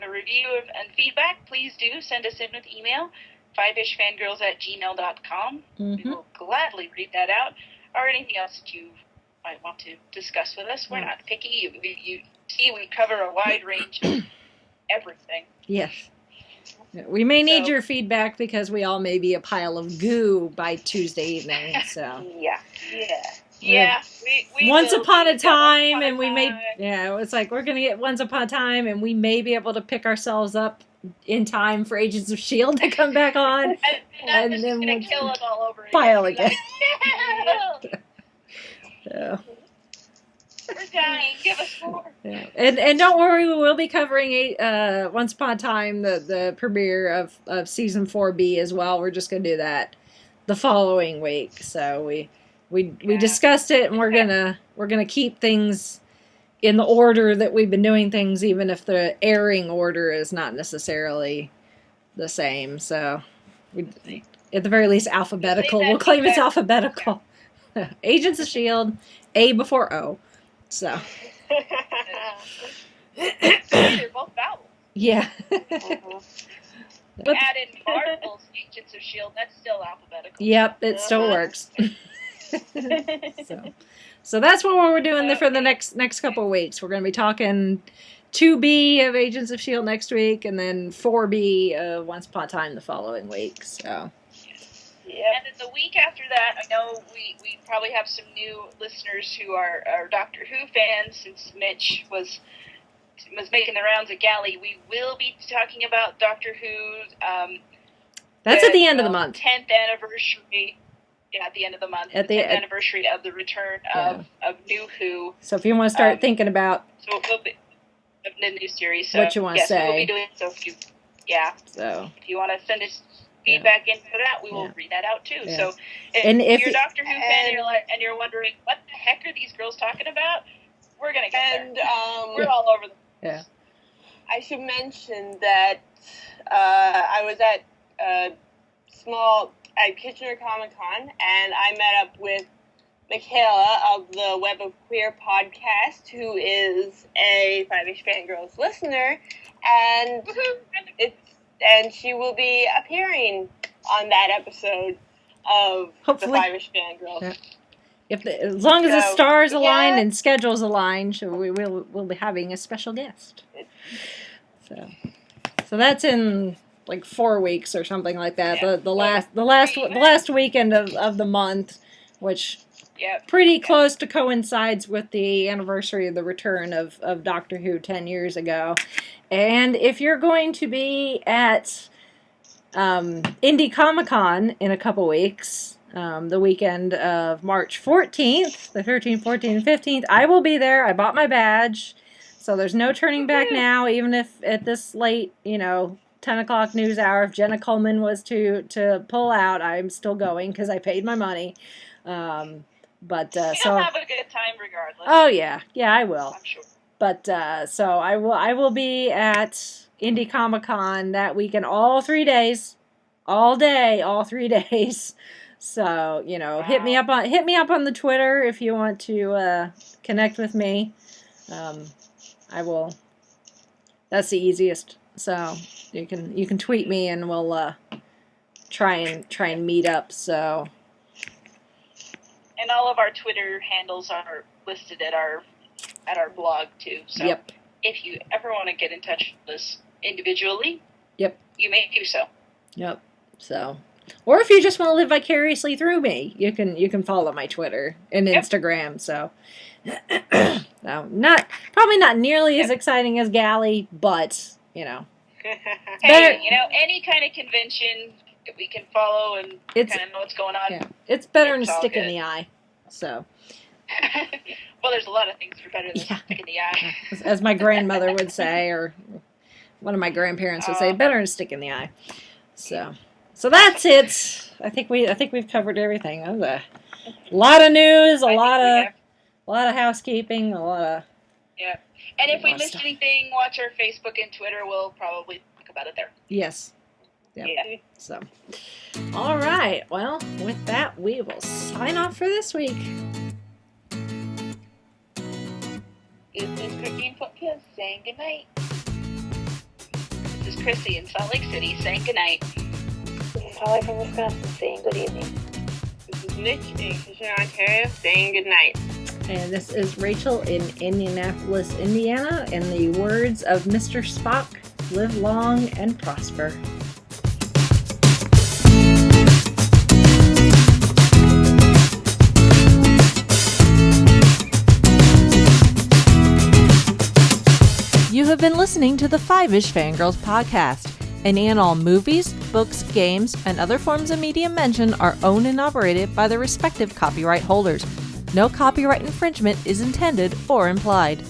a review and feedback, please do send us in with email. fiveishfangirls@gmail.com. Mm-hmm. We will gladly read that out, or anything else that you might want to discuss with us. We're not picky. You see, we cover a wide range of everything. Yes. We may need your feedback, because we all may be a pile of goo by Tuesday evening. So Yeah. We once upon a time, and we may it's like we're gonna get once upon a time, and we may be able to pick ourselves up in time for Agents of S.H.I.E.L.D. to come back on, and then we'll kill us all over pile again. So. We're dying. Give us more. Yeah. And don't worry, we will be covering Once Upon a Time, the premiere of season 4B as well. We're just gonna do that the following week. So we discussed it, and we're gonna keep things in the order that we've been doing things, even if the airing order is not necessarily the same. So we, at the very least, alphabetical. We'll claim it's alphabetical. Agents of S.H.I.E.L.D. A before O. So. They're both vowels. Yeah. But Add in Marvel's Agents of S.H.I.E.L.D., that's still alphabetical. yep, it still works. So that's what we're doing for the next couple of weeks. We're going to be talking 2B of Agents of S.H.I.E.L.D. next week, and then 4B of Once Upon a Time the following week. So. Yeah. And then the week after that, I know we probably have some new listeners who are Doctor Who fans, since Mitch was making the rounds at Galley. We will be talking about Doctor Who. That's at the end of the month. 10th anniversary. Yeah, at the end of the month. At the 10th anniversary of the return of New Who. So if you want to start thinking about the new series. So, what you want to say. We'll be doing so. If you want to send us feedback into that, we will read that out too. Yeah. So if you're a Doctor Who fan and you're wondering what the heck are these girls talking about, we're gonna get there. We're all over the Yeah. I should mention that I was at Kitchener Comic Con, and I met up with Michaela of the Web of Queer podcast, who is a Fiveish Fangirls listener, and she will be appearing on that episode of Hopefully. the Fiveish Fangirls. Yeah. As long as the stars align and schedules align, we'll be having a special guest. So that's in like 4 weeks or something like that. Yeah. The last weekend of the month, which pretty close to coincides with the anniversary of the return of Doctor Who 10 years ago. And if you're going to be at Indie Comic Con in a couple weeks, the weekend of March 14th, the 13th, 14th, and 15th, I will be there. I bought my badge, so there's no turning back now, even if at this late, 10 o'clock news hour, if Jenna Coleman was to pull out, I'm still going because I paid my money. You'll have a good time regardless. Oh, yeah, I will. I'm sure. But, so I will be at Indie Comic Con that weekend, all 3 days, all day, all 3 days. So, hit me up on the Twitter if you want to connect with me. I will. That's the easiest. So you can tweet me and we'll try and meet up. So. And all of our Twitter handles are listed at our blog too. So if you ever want to get in touch with us individually, you may do so. Yep. So. Or if you just want to live vicariously through me, you can follow my Twitter and Instagram. So, no, probably not nearly as exciting as Galley, but Hey, any kind of convention that we can follow and kind of know what's going on. Yeah, it's better than a stick in the eye. So. Well, there's a lot of things that are better than a stick in the eye. As my grandmother would say, or one of my grandparents would say, better than a stick in the eye. So that's it. I think we've covered everything. That was a lot of news, a lot of housekeeping, a lot of And if we missed anything, watch our Facebook and Twitter. We'll probably talk about it there. Yes. Yep. Yeah. So, all right. Well, with that, we will sign off for this week. This is Christine Footfield saying goodnight. This is Chrissy in Salt Lake City saying goodnight. This is Holly from Wisconsin saying good evening. This is Nick in Kitchener, Ontario saying good night. And this is Rachel in Indianapolis, Indiana. In the words of Mr. Spock, live long and prosper. You have been listening to the Fiveish Fangirls podcast. Any and all movies, books, games, and other forms of media mentioned are owned and operated by their respective copyright holders. No copyright infringement is intended or implied.